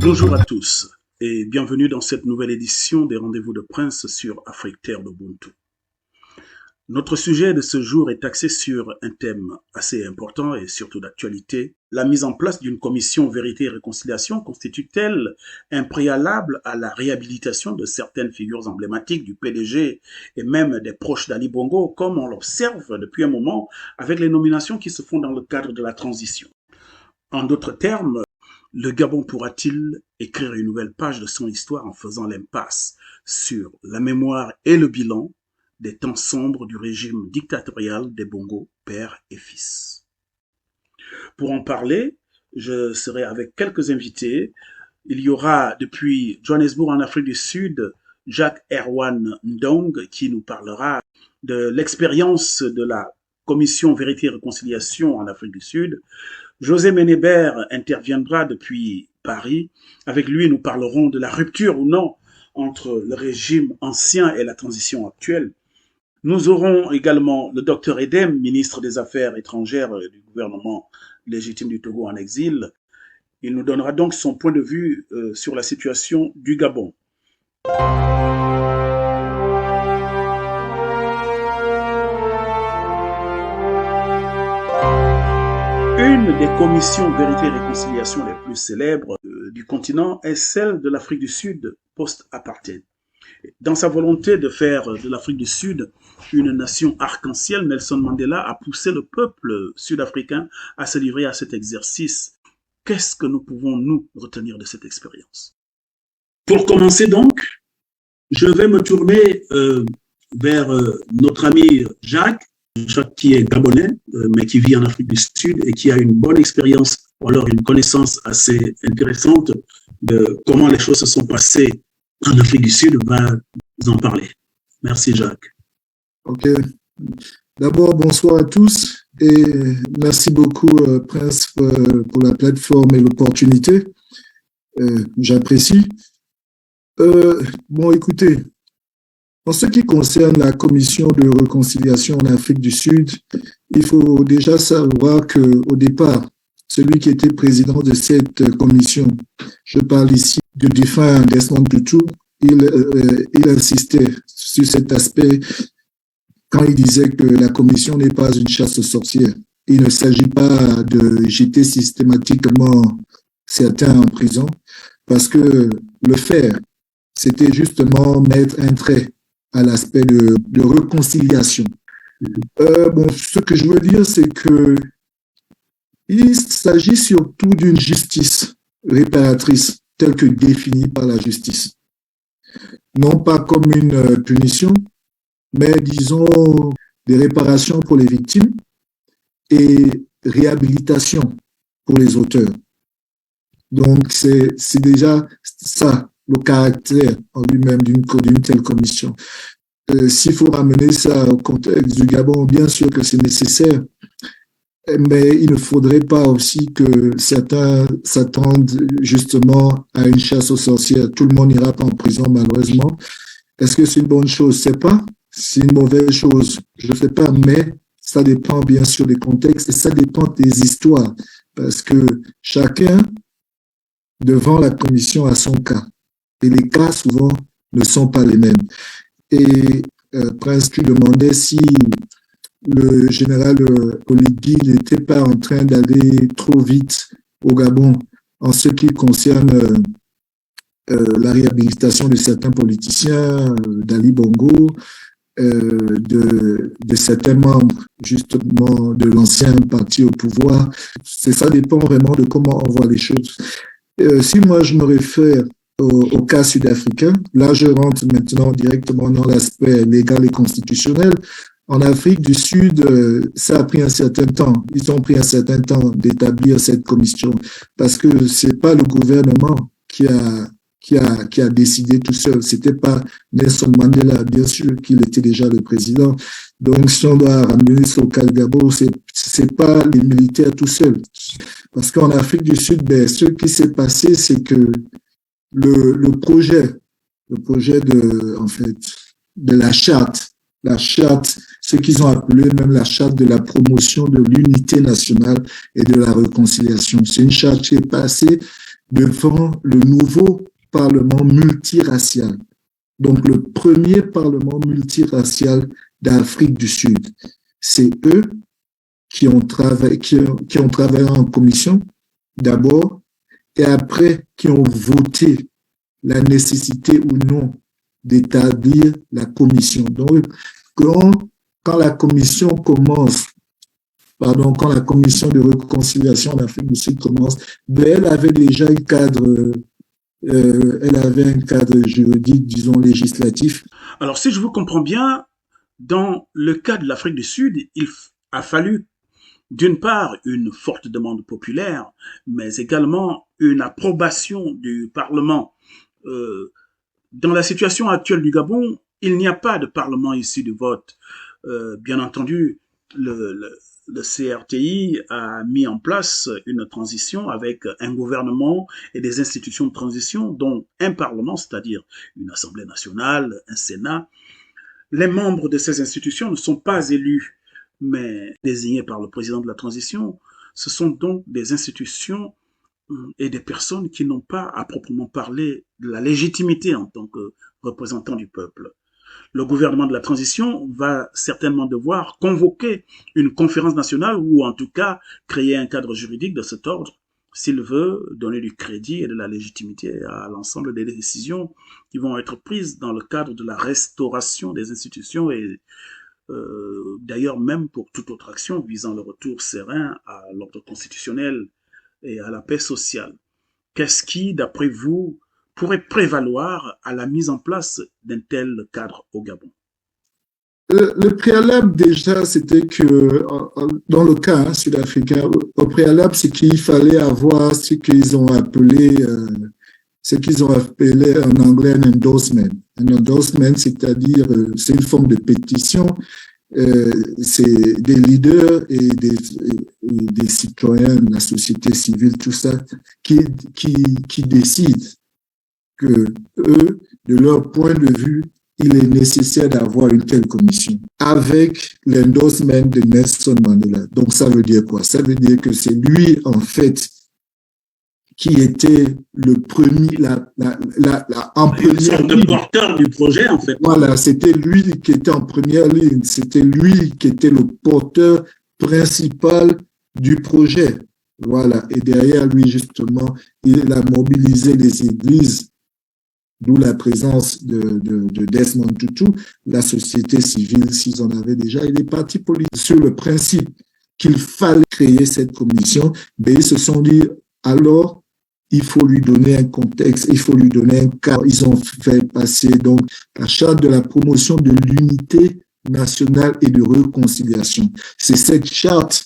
Bonjour à tous et bienvenue dans cette nouvelle édition des Rendez-vous de Prince sur Afrique Terre d'Ubuntu. Notre sujet de ce jour est axé sur un thème assez important et surtout d'actualité. La mise en place d'une commission Vérité et Réconciliation constitue-t-elle un préalable à la réhabilitation de certaines figures emblématiques du PDG et même des proches d'Ali Bongo, comme on l'observe depuis un moment avec les nominations qui se font dans le cadre de la transition? En d'autres termes, le Gabon pourra-t-il écrire une nouvelle page de son histoire en faisant l'impasse sur la mémoire et le bilan des temps sombres du régime dictatorial des Bongo, père et fils? Pour en parler, je serai avec quelques invités. Il y aura depuis Johannesburg en Afrique du Sud, Jacques Erwan Ndong qui nous parlera de l'expérience de la Commission Vérité et Réconciliation en Afrique du Sud. José Ménébert interviendra depuis Paris. Avec lui, nous parlerons de la rupture ou non entre le régime ancien et la transition actuelle. Nous aurons également le docteur Edem, ministre des Affaires étrangères du gouvernement légitime du Togo en exil. Il nous donnera donc son point de vue sur la situation du Gabon. Une des commissions Vérité et Réconciliation les plus célèbres du continent est celle de l'Afrique du Sud post-apartheid. Dans sa volonté de faire de l'Afrique du Sud une nation arc-en-ciel, Nelson Mandela a poussé le peuple sud-africain à se livrer à cet exercice. Qu'est-ce que nous pouvons, nous, retenir de cette expérience? Pour commencer donc, je vais me tourner vers notre ami Jacques qui est gabonais, mais qui vit en Afrique du Sud et qui a une bonne expérience, ou alors une connaissance assez intéressante de comment les choses se sont passées en Afrique du Sud, va nous en parler. Merci Jacques. Ok. D'abord, bonsoir à tous et merci beaucoup Prince pour la plateforme et l'opportunité. J'apprécie. Bon, écoutez, en ce qui concerne la commission de réconciliation en Afrique du Sud, il faut déjà savoir qu'au départ, celui qui était président de cette commission, je parle ici du défunt Desmond Tutu, il insistait sur cet aspect quand il disait que la commission n'est pas une chasse aux sorcières. Il ne s'agit pas de jeter systématiquement certains en prison, parce que le faire, c'était justement mettre un trait à l'aspect de réconciliation. Bon, ce que je veux dire, c'est que il s'agit surtout d'une justice réparatrice telle que définie par la justice. Non pas comme une punition, mais disons des réparations pour les victimes et réhabilitation pour les auteurs. Donc, c'est déjà ça, le caractère en lui-même d'une telle commission. S'il faut ramener ça au contexte du Gabon, bien sûr que c'est nécessaire, mais il ne faudrait pas aussi que certains s'attendent justement à une chasse aux sorcières. Tout le monde n'ira pas en prison, malheureusement. Est-ce que c'est une bonne chose? C'est pas. C'est une mauvaise chose. Je ne sais pas, mais ça dépend bien sûr des contextes et ça dépend des histoires, parce que chacun, devant la commission, a son cas. Et les cas, souvent, ne sont pas les mêmes. Et Prince, tu demandais si le général Oligui n'était pas en train d'aller trop vite au Gabon en ce qui concerne la réhabilitation de certains politiciens, d'Ali Bongo, de certains membres, justement, de l'ancien parti au pouvoir. Ça dépend vraiment de comment on voit les choses. Si moi, je me réfère au cas sud-africain, là, je rentre maintenant directement dans l'aspect légal et constitutionnel. En Afrique du Sud, ça a pris un certain temps. Ils ont pris un certain temps d'établir cette commission parce que c'est pas le gouvernement qui a décidé tout seul. C'était pas Nelson Mandela, bien sûr qu'il était déjà le président. Donc, si on doit ramener ça au cas de Gabon, c'est pas les militaires tout seuls. Parce qu'en Afrique du Sud, ce qui s'est passé, c'est que le projet de la charte, ce qu'ils ont appelé même la charte de la promotion de l'unité nationale et de la réconciliation. C'est une charte qui est passée devant le nouveau Parlement multiracial. Donc, le premier Parlement multiracial d'Afrique du Sud. C'est eux qui ont travaillé en commission d'abord et après qui ont voté la nécessité ou non d'établir la commission. Donc, quand la commission commence, quand la commission de réconciliation d'Afrique du Sud commence, elle avait déjà un cadre, elle avait un cadre juridique, disons, législatif. Alors, si je vous comprends bien, dans le cas de l'Afrique du Sud, il a fallu d'une part une forte demande populaire, mais également une approbation du Parlement. Dans la situation actuelle du Gabon, il n'y a pas de Parlement issu du vote. Bien entendu, le CRTI a mis en place une transition avec un gouvernement et des institutions de transition, dont un Parlement, c'est-à-dire une Assemblée nationale, un Sénat. Les membres de ces institutions ne sont pas élus, mais désignés par le président de la transition. Ce sont donc des institutions et des personnes qui n'ont pas à proprement parler de la légitimité en tant que représentants du peuple. Le gouvernement de la transition va certainement devoir convoquer une conférence nationale ou en tout cas créer un cadre juridique de cet ordre s'il veut donner du crédit et de la légitimité à l'ensemble des décisions qui vont être prises dans le cadre de la restauration des institutions et d'ailleurs même pour toute autre action visant le retour serein à l'ordre constitutionnel et à la paix sociale. Qu'est-ce qui, d'après vous, pourrait prévaloir à la mise en place d'un tel cadre au Gabon? Le préalable, déjà, c'était que, dans le cas sud-africain, au préalable, c'est qu'il fallait avoir ce qu'ils ont appelé en anglais un endorsement. Un endorsement, c'est-à-dire, c'est une forme de pétition. C'est des leaders et des citoyens de la société civile, tout ça, qui décident que eux, de leur point de vue, il est nécessaire d'avoir une telle commission avec l'endorsement de Nelson Mandela. Donc, ça veut dire quoi? Ça veut dire que c'est lui, en fait, qui était le premier, en première ligne. Le porteur du projet, en fait. Voilà, c'était lui qui était en première ligne. C'était lui qui était le porteur principal du projet. Voilà. Et derrière lui, justement, il a mobilisé les églises, d'où la présence de Desmond Tutu, la société civile, s'ils en avaient déjà, et les partis politiques. Sur le principe qu'il fallait créer cette commission, mais ils se sont dit, alors, il faut lui donner un contexte, il faut lui donner un cadre. Ils ont fait passer donc la charte de la promotion de l'unité nationale et de réconciliation. C'est cette charte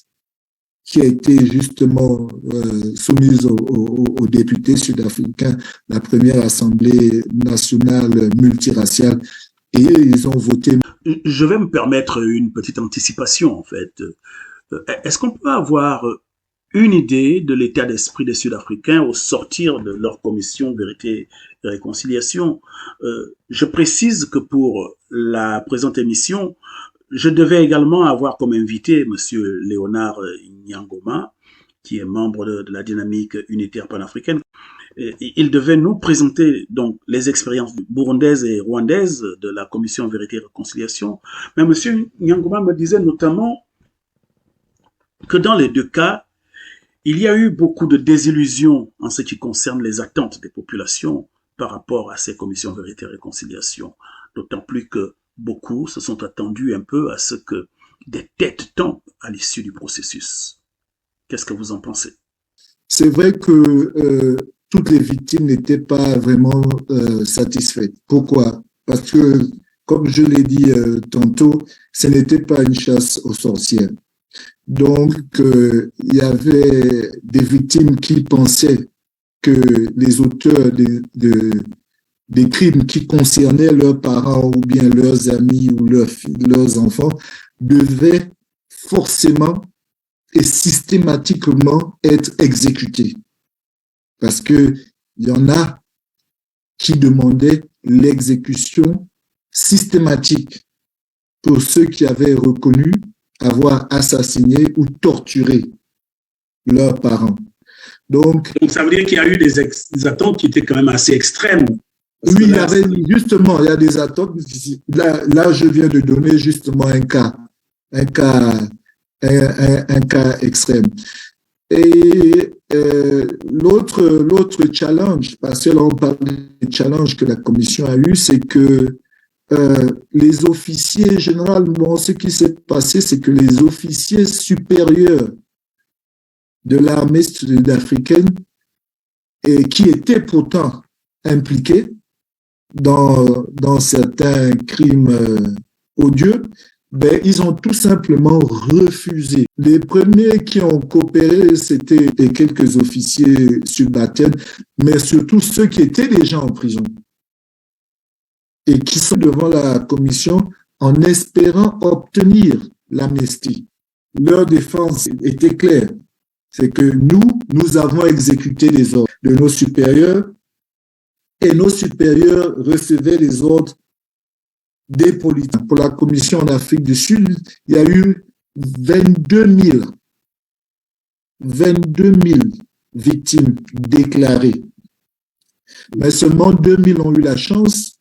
qui a été justement soumise aux députés sud-africains, la première Assemblée nationale multiraciale, et ils ont voté. Je vais me permettre une petite anticipation, en fait. Est-ce qu'on peut avoir une idée de l'état d'esprit des Sud-Africains au sortir de leur commission Vérité et Réconciliation? Je précise que pour la présente émission, je devais également avoir comme invité M. Léonard Nyangoma, qui est membre de la dynamique unitaire panafricaine. Il devait nous présenter donc les expériences burundaises et rwandaises de la commission Vérité et Réconciliation. Mais M. Nyangoma me disait notamment que dans les deux cas, il y a eu beaucoup de désillusions en ce qui concerne les attentes des populations par rapport à ces commissions Vérité et Réconciliation, d'autant plus que beaucoup se sont attendus un peu à ce que des têtes tombent à l'issue du processus. Qu'est-ce que vous en pensez? C'est vrai que toutes les victimes n'étaient pas vraiment satisfaites. Pourquoi? Parce que, comme je l'ai dit tantôt, ce n'était pas une chasse aux sorcières. Donc, il y avait des victimes qui pensaient que les auteurs des crimes qui concernaient leurs parents ou bien leurs amis ou leurs enfants devaient forcément et systématiquement être exécutés. Parce que il y en a qui demandaient l'exécution systématique pour ceux qui avaient reconnu avoir assassiné ou torturé leurs parents. Donc, ça veut dire qu'il y a eu des attentes qui étaient quand même assez extrêmes. Oui, il y avait justement, il y a des attentes. Là, je viens de donner justement un cas extrême. Et l'autre challenge, parce que là on parle des challenges que la commission a eu, c'est que les officiers, généralement, ce qui s'est passé, c'est que les officiers supérieurs de l'armée sud-africaine, et qui étaient pourtant impliqués dans certains crimes odieux, ben, ils ont tout simplement refusé. Les premiers qui ont coopéré, c'était quelques officiers subalternes, mais surtout ceux qui étaient déjà en prison et qui sont devant la commission en espérant obtenir l'amnistie. Leur défense était claire. C'est que nous avons exécuté les ordres de nos supérieurs et nos supérieurs recevaient les ordres des politiques. Pour la commission en Afrique du Sud, il y a eu 22 000 victimes déclarées. Mais seulement 2 000 ont eu la chance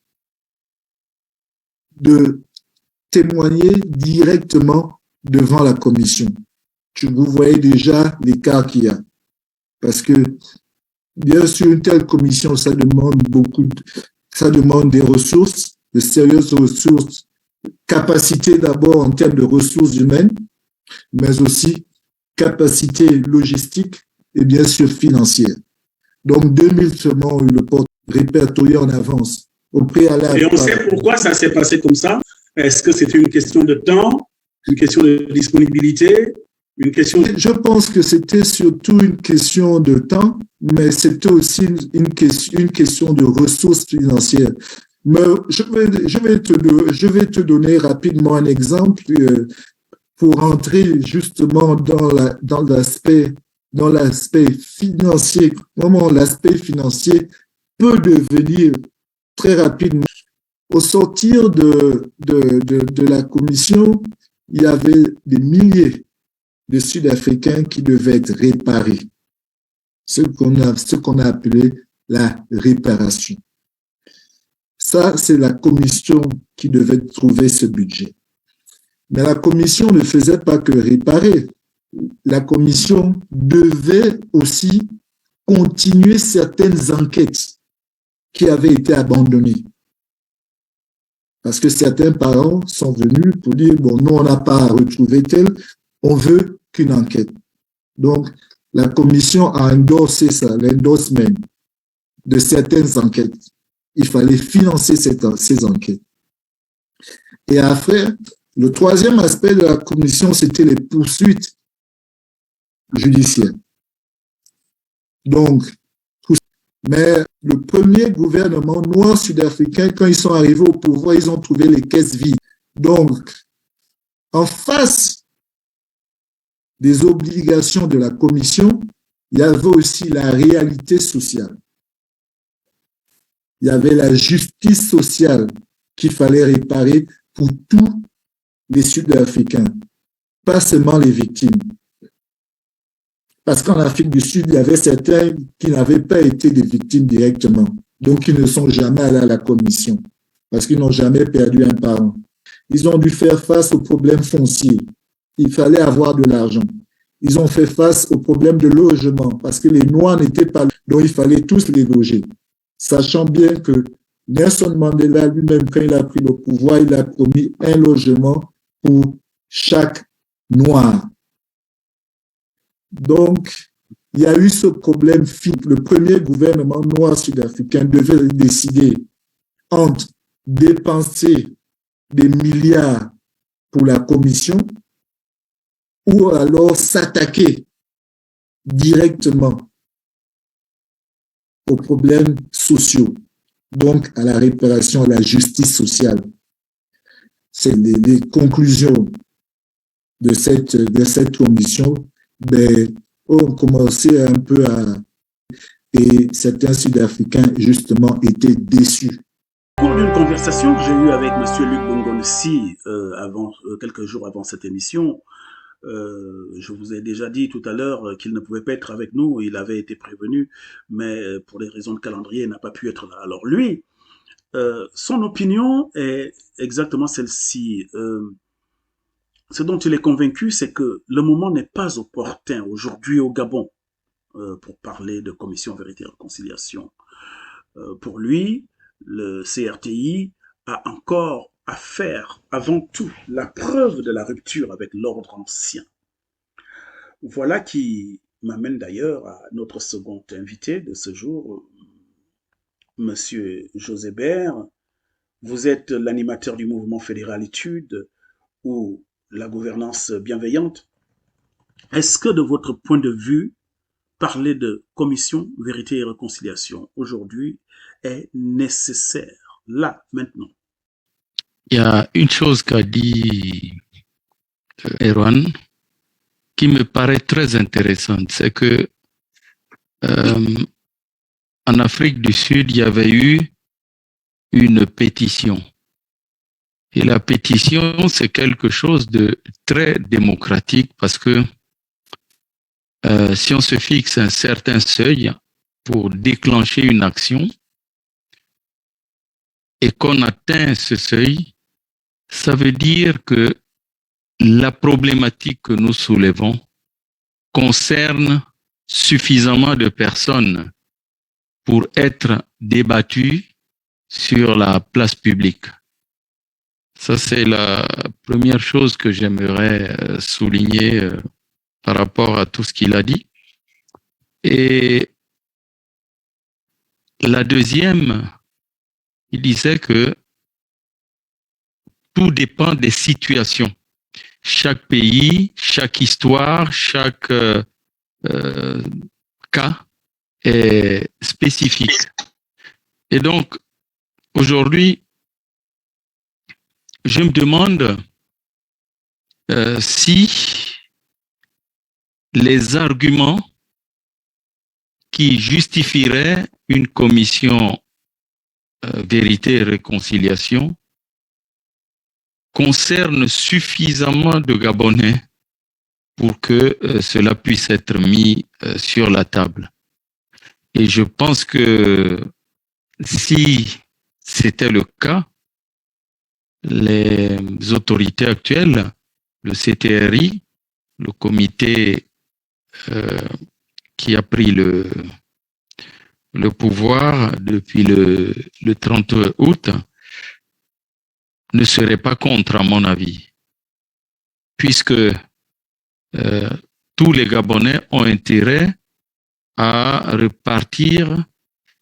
de témoigner directement devant la commission. Vous voyez déjà l'écart qu'il y a. Parce que, bien sûr, une telle commission, ça demande des ressources, de sérieuses ressources, capacité d'abord en termes de ressources humaines, mais aussi capacité logistique et bien sûr financière. Donc 2000 seulement ont eu le porte répertorié en avance, au préalable. Et on sait pourquoi ça s'est passé comme ça. Est-ce que c'était une question de temps, une question de disponibilité, une question... Je pense que c'était surtout une question de temps, mais c'était aussi une question de ressources financières. Mais je vais te donner rapidement un exemple pour entrer justement dans l'aspect financier. Comment l'aspect financier peut devenir très rapidement. Au sortir de la commission, il y avait des milliers de Sud-Africains qui devaient être réparés. Ce qu'on a appelé la réparation. Ça, c'est la commission qui devait trouver ce budget. Mais la commission ne faisait pas que réparer. La commission devait aussi continuer certaines enquêtes qui avaient été abandonnées. Parce que certains parents sont venus pour dire, bon, nous, on n'a pas retrouvé tel, on veut qu'une enquête. Donc, la commission a endorsé ça, l'endorsement de certaines enquêtes. Il fallait financer ces enquêtes. Et après, le troisième aspect de la commission, c'était les poursuites judiciaires. Donc, mais le premier gouvernement noir sud-africain, quand ils sont arrivés au pouvoir, ils ont trouvé les caisses vides. Donc, en face des obligations de la commission, il y avait aussi la réalité sociale. Il y avait la justice sociale qu'il fallait réparer pour tous les Sud-Africains, pas seulement les victimes. Parce qu'en Afrique du Sud, il y avait certains qui n'avaient pas été des victimes directement, donc ils ne sont jamais allés à la commission, parce qu'ils n'ont jamais perdu un parent. Ils ont dû faire face aux problèmes fonciers. Il fallait avoir de l'argent. Ils ont fait face aux problèmes de logement, parce que les Noirs n'étaient pas là, donc il fallait tous les loger. Sachant bien que Nelson Mandela lui-même, quand il a pris le pouvoir, il a promis un logement pour chaque Noir. Donc, il y a eu ce problème. Le premier gouvernement noir sud-africain devait décider entre dépenser des milliards pour la commission ou alors s'attaquer directement aux problèmes sociaux, donc à la réparation, à la justice sociale. C'est les conclusions de cette commission, ben, ont commencé un peu et certains Sud-Africains, justement, étaient déçus. Au cours d'une conversation que j'ai eue avec M. Luc Bongonsi quelques jours avant cette émission, Je vous ai déjà dit tout à l'heure qu'il ne pouvait pas être avec nous, il avait été prévenu, mais pour des raisons de calendrier, il n'a pas pu être là. Alors lui, son opinion est exactement celle-ci. Ce dont il est convaincu, c'est que le moment n'est pas opportun aujourd'hui au Gabon pour parler de commission vérité et réconciliation. Pour lui, le CRTI a encore à faire avant tout la preuve de la rupture avec l'ordre ancien. Voilà qui m'amène d'ailleurs à notre second invité de ce jour, Monsieur José Bert. Vous êtes l'animateur du mouvement Fédéral Études ou la gouvernance bienveillante. Est-ce que de votre point de vue, parler de commission vérité et réconciliation aujourd'hui est nécessaire, là, maintenant? Il y a une chose qu'a dit Erwan qui me paraît très intéressante, c'est que en Afrique du Sud, il y avait eu une pétition. Et la pétition, c'est quelque chose de très démocratique parce que si on se fixe un certain seuil pour déclencher une action et qu'on atteint ce seuil, ça veut dire que la problématique que nous soulevons concerne suffisamment de personnes pour être débattue sur la place publique. Ça, c'est la première chose que j'aimerais souligner par rapport à tout ce qu'il a dit. Et la deuxième, il disait que tout dépend des situations. Chaque pays, chaque histoire, chaque cas est spécifique. Et donc, aujourd'hui, je me demande si les arguments qui justifieraient une commission vérité et réconciliation concernent suffisamment de Gabonais pour que cela puisse être mis sur la table. Et je pense que si c'était le cas, les autorités actuelles, le CTRI, le comité qui a pris le pouvoir depuis le 30 août, ne serait pas contre, à mon avis, puisque tous les Gabonais ont intérêt à repartir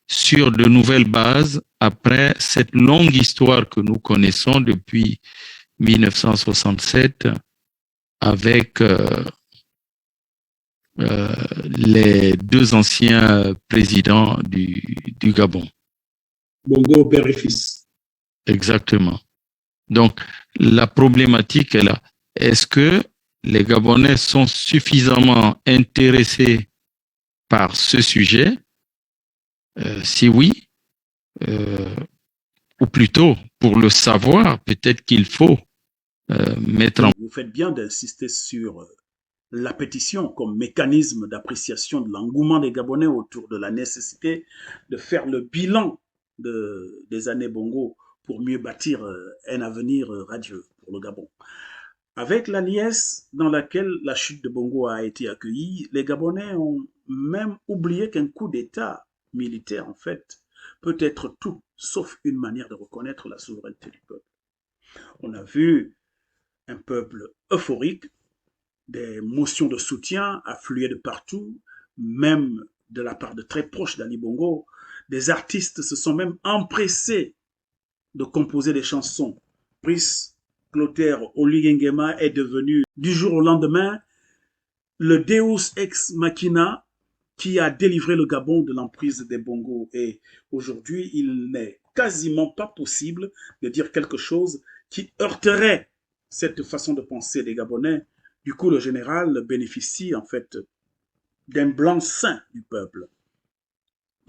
sur de nouvelles bases après cette longue histoire que nous connaissons depuis 1967 avec les deux anciens présidents du Gabon. Bongo, père et fils. Exactement. Donc, la problématique est là. Est-ce que les Gabonais sont suffisamment intéressés par ce sujet? Si oui, ou plutôt, pour le savoir, peut-être qu'il faut mettre en... Vous faites bien d'insister sur la pétition comme mécanisme d'appréciation de l'engouement des Gabonais autour de la nécessité de faire le bilan des années Bongo pour mieux bâtir un avenir radieux pour le Gabon. Avec la liesse dans laquelle la chute de Bongo a été accueillie, les Gabonais ont même oublié qu'un coup d'État militaire, en fait, peut être tout sauf une manière de reconnaître la souveraineté du peuple. On a vu un peuple euphorique, des motions de soutien affluaient de partout, même de la part de très proches d'Ali Bongo. Des artistes se sont même empressés de composer des chansons. Brice Clotaire Oligengema est devenu du jour au lendemain le Deus ex machina qui a délivré le Gabon de l'emprise des Bongo. Et aujourd'hui, il n'est quasiment pas possible de dire quelque chose qui heurterait cette façon de penser des Gabonais. Du coup, le général bénéficie en fait d'un blanc-seing du peuple.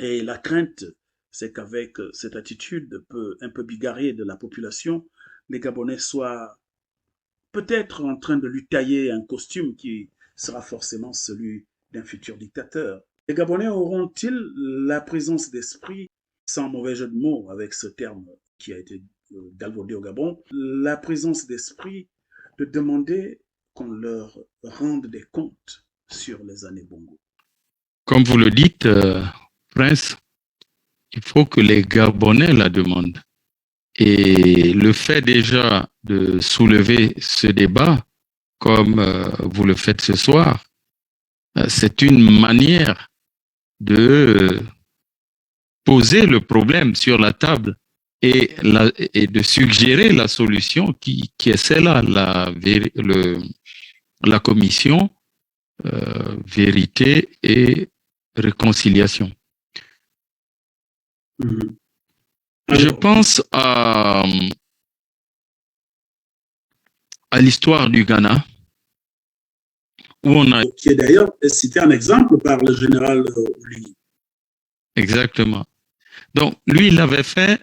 Et la crainte, c'est qu'avec cette attitude un peu bigarrée de la population, les Gabonais soient peut-être en train de lui tailler un costume qui sera forcément celui d'un futur dictateur. Les Gabonais auront-ils la présence d'esprit, sans mauvais jeu de mots avec ce terme qui a été galvaudé au Gabon, la présence d'esprit de demander qu'on leur rende des comptes sur les années Bongo? Comme vous le dites, Prince, il faut que les Gabonais la demandent. Et le fait déjà de soulever ce débat, comme vous le faites ce soir, c'est une manière de poser le problème sur la table et de suggérer la solution qui est celle-là, la commission vérité et réconciliation. Je pense à l'histoire du Ghana, où on a... Qui est d'ailleurs cité un exemple par le général Ouli. Exactement. Donc, lui, il avait fait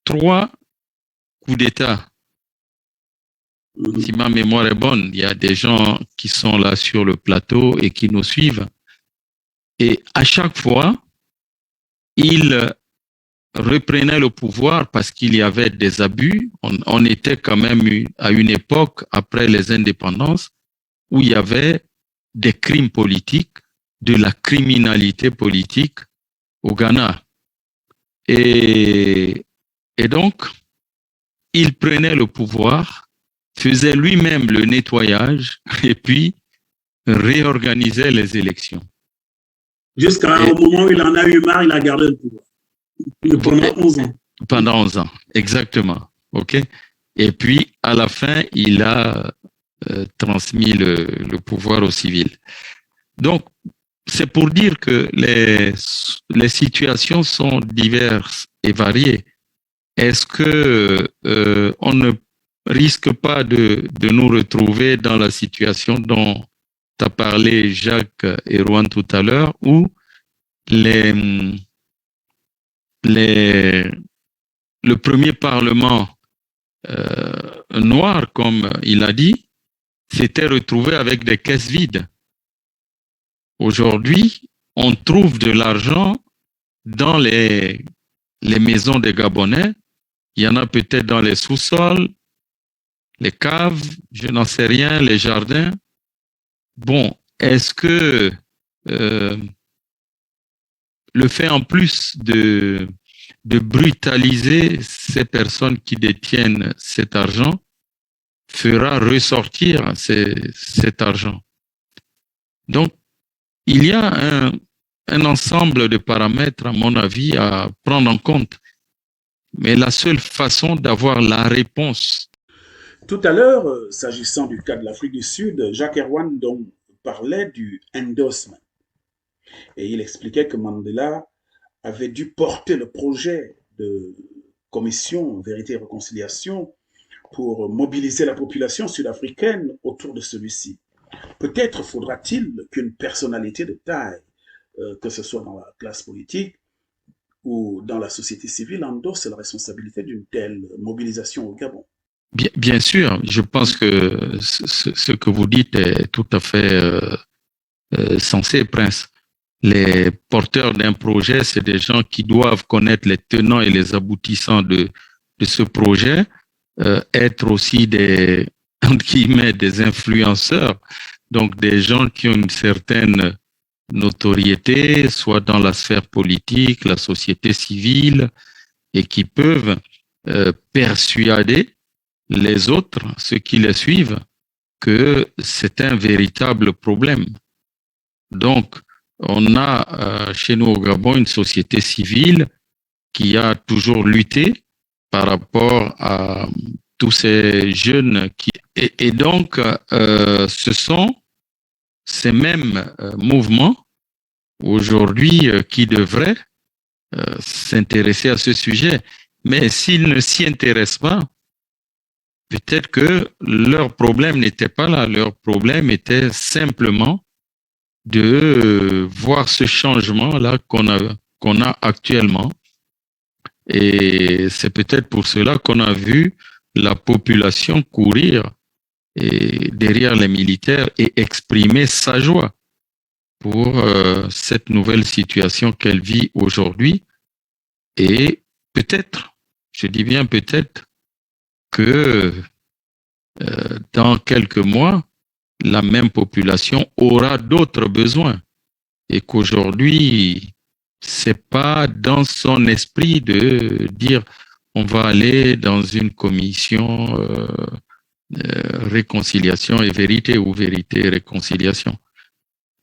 3 coups d'État. Si ma mémoire est bonne, il y a des gens qui sont là sur le plateau et qui nous suivent. Et à chaque fois, il reprenait le pouvoir parce qu'il y avait des abus. On était quand même à une époque, après les indépendances, où il y avait des crimes politiques, de la criminalité politique au Ghana. Et donc, il prenait le pouvoir, faisait lui-même le nettoyage et puis réorganisait les élections. Jusqu'à un moment où il en a eu marre, il a gardé le pouvoir. Pendant 11 ans. Pendant 11 ans, exactement. OK? Et puis, à la fin, il a transmis le pouvoir aux civils. Donc, c'est pour dire que les situations sont diverses et variées. Est-ce que on ne risque pas de nous retrouver dans la situation dont tu as parlé, Jacques et Rouen, tout à l'heure, où le premier parlement noir, comme il a dit, s'était retrouvé avec des caisses vides. Aujourd'hui, on trouve de l'argent dans les maisons des Gabonais. Il y en a peut-être dans les sous-sols, les caves, je n'en sais rien, les jardins. Bon, est-ce que le fait en plus de brutaliser ces personnes qui détiennent cet argent fera ressortir cet argent? Donc, il y a un ensemble de paramètres, à mon avis, à prendre en compte. Mais la seule façon d'avoir la réponse. Tout à l'heure, s'agissant du cas de l'Afrique du Sud, Jacques Erwan donc parlait du endorsement. Et il expliquait que Mandela avait dû porter le projet de commission Vérité et Réconciliation pour mobiliser la population sud-africaine autour de celui-ci. Peut-être faudra-t-il qu'une personnalité de taille, que ce soit dans la classe politique ou dans la société civile, endosse la responsabilité d'une telle mobilisation au Gabon. Bien sûr, je pense que ce que vous dites est tout à fait sensé, Prince. Les porteurs d'un projet, c'est des gens qui doivent connaître les tenants et les aboutissants de ce projet, être aussi des, entre guillemets, des influenceurs, donc des gens qui ont une certaine notoriété, soit dans la sphère politique, la société civile, et qui peuvent persuader les autres, ceux qui les suivent, que c'est un véritable problème. Donc, on a chez nous au Gabon une société civile qui a toujours lutté par rapport à tous ces jeunes et donc ce sont ces mêmes mouvements aujourd'hui qui devraient s'intéresser à ce sujet. Mais s'ils ne s'y intéressent pas, peut-être que leur problème n'était pas là. Leur problème était simplement de voir ce changement-là qu'on a actuellement. Et c'est peut-être pour cela qu'on a vu la population courir et derrière les militaires et exprimer sa joie pour cette nouvelle situation qu'elle vit aujourd'hui. Et peut-être, je dis bien peut-être, que dans quelques mois, la même population aura d'autres besoins et qu'aujourd'hui, c'est pas dans son esprit de dire on va aller dans une commission réconciliation et vérité ou vérité et réconciliation.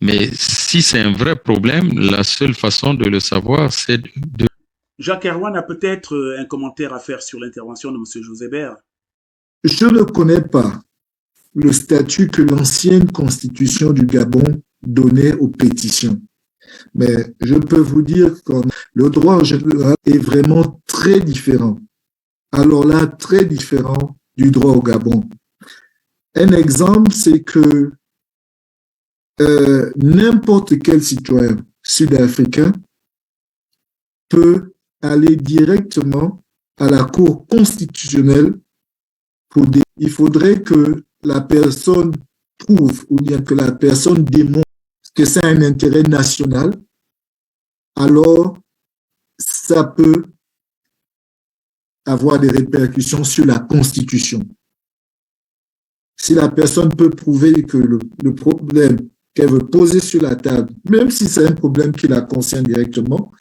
Mais si c'est un vrai problème, la seule façon de le savoir, c'est de... Jacques Erwan a peut-être un commentaire à faire sur l'intervention de M. Josébert. Je ne connais pas le statut que l'ancienne constitution du Gabon donnait aux pétitions. Mais je peux vous dire que le droit en général est vraiment très différent. Alors là, très différent du droit au Gabon. Un exemple, c'est que n'importe quel citoyen sud-africain peut aller directement à la Cour constitutionnelle pour dire il faudrait que la personne prouve ou bien que la personne démontre que c'est un intérêt national, alors ça peut avoir des répercussions sur la Constitution. Si la personne peut prouver que le problème qu'elle veut poser sur la table, même si c'est un problème qui la concerne directement,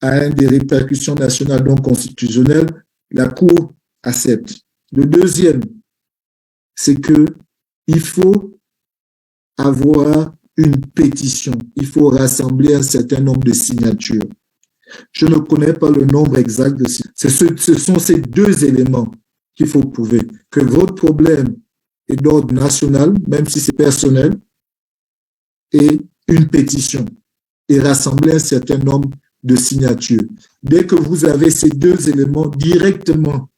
a des répercussions nationales non constitutionnelles, la Cour accepte. Le deuxième, c'est que il faut avoir une pétition. Il faut rassembler un certain nombre de signatures. Je ne connais pas le nombre exact de signatures. Ce sont ces deux éléments qu'il faut prouver. Que votre problème est d'ordre national, même si c'est personnel, et une pétition. Et rassembler un certain nombre de signatures. Dès que vous avez ces deux éléments directement,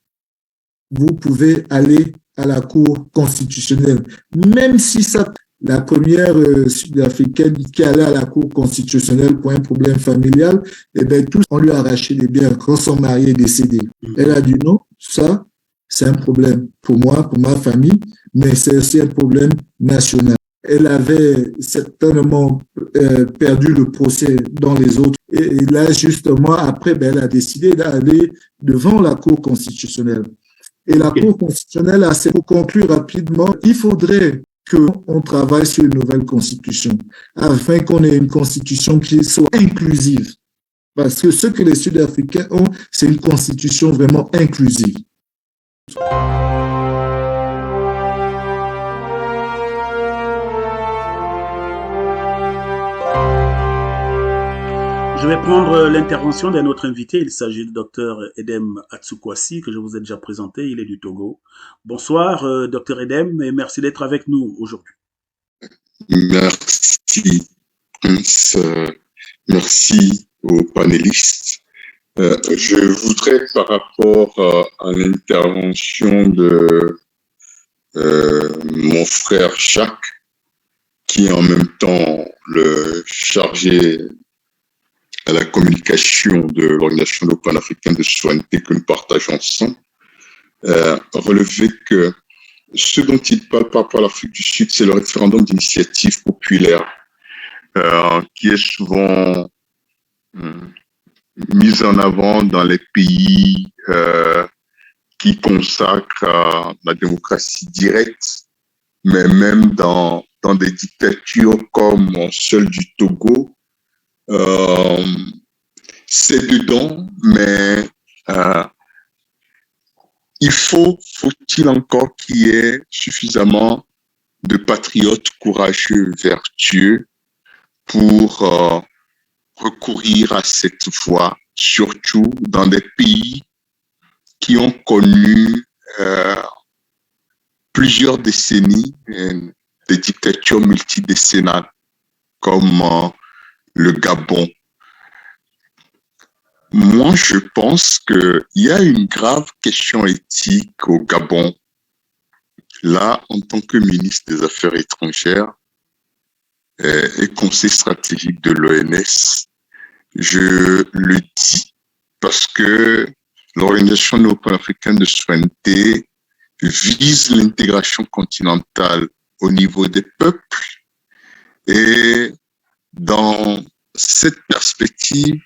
vous pouvez aller à la Cour constitutionnelle. Même si ça, la première sud-africaine qui allait à la Cour constitutionnelle pour un problème familial, eh bien, tous, on lui a arraché les biens quand son mari est décédé. Elle a dit non, ça, c'est un problème pour moi, pour ma famille, mais c'est aussi un problème national. Elle avait certainement perdu le procès dans les autres. Et là, justement, après, ben, elle a décidé d'aller devant la Cour constitutionnelle. Et la Cour constitutionnelle a assez pour conclure rapidement, il faudrait qu'on travaille sur une nouvelle constitution, afin qu'on ait une constitution qui soit inclusive. Parce que ce que les Sud-Africains ont, c'est une constitution vraiment inclusive. Je vais prendre l'intervention d'un autre invité. Il s'agit du docteur Edem Atsukwasi, que je vous ai déjà présenté. Il est du Togo. Bonsoir, docteur Edem, et merci d'être avec nous aujourd'hui. Merci, Prince. Merci aux panélistes. Je voudrais, par rapport à l'intervention de mon frère Jacques, qui est en même temps le chargé à la communication de l'Organisation panafricaine de souveraineté que nous partageons ensemble, relever que ce dont il parle par rapport à l'Afrique du Sud, c'est le référendum d'initiative populaire, qui est souvent mis en avant dans les pays qui consacrent la démocratie directe, mais même dans des dictatures comme celle du Togo, c'est dedans, mais faut-il encore qu'il y ait suffisamment de patriotes courageux, vertueux pour recourir à cette voie, surtout dans des pays qui ont connu plusieurs décennies de dictatures multidécennales, comme le Gabon. Moi, je pense qu'il y a une grave question éthique au Gabon. Là, en tant que ministre des Affaires étrangères et conseiller stratégique de l'ONS, je le dis parce que l'Organisation panafricaine de souveraineté vise l'intégration continentale au niveau des peuples. Et dans cette perspective,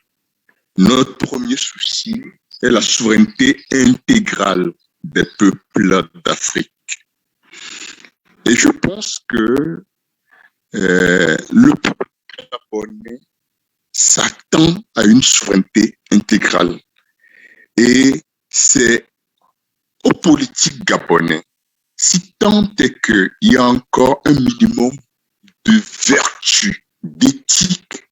notre premier souci est la souveraineté intégrale des peuples d'Afrique. Et je pense que le peuple gabonais s'attend à une souveraineté intégrale. Et c'est aux politiques gabonais, si tant est qu'il y a encore un minimum de vertu, d'éthique,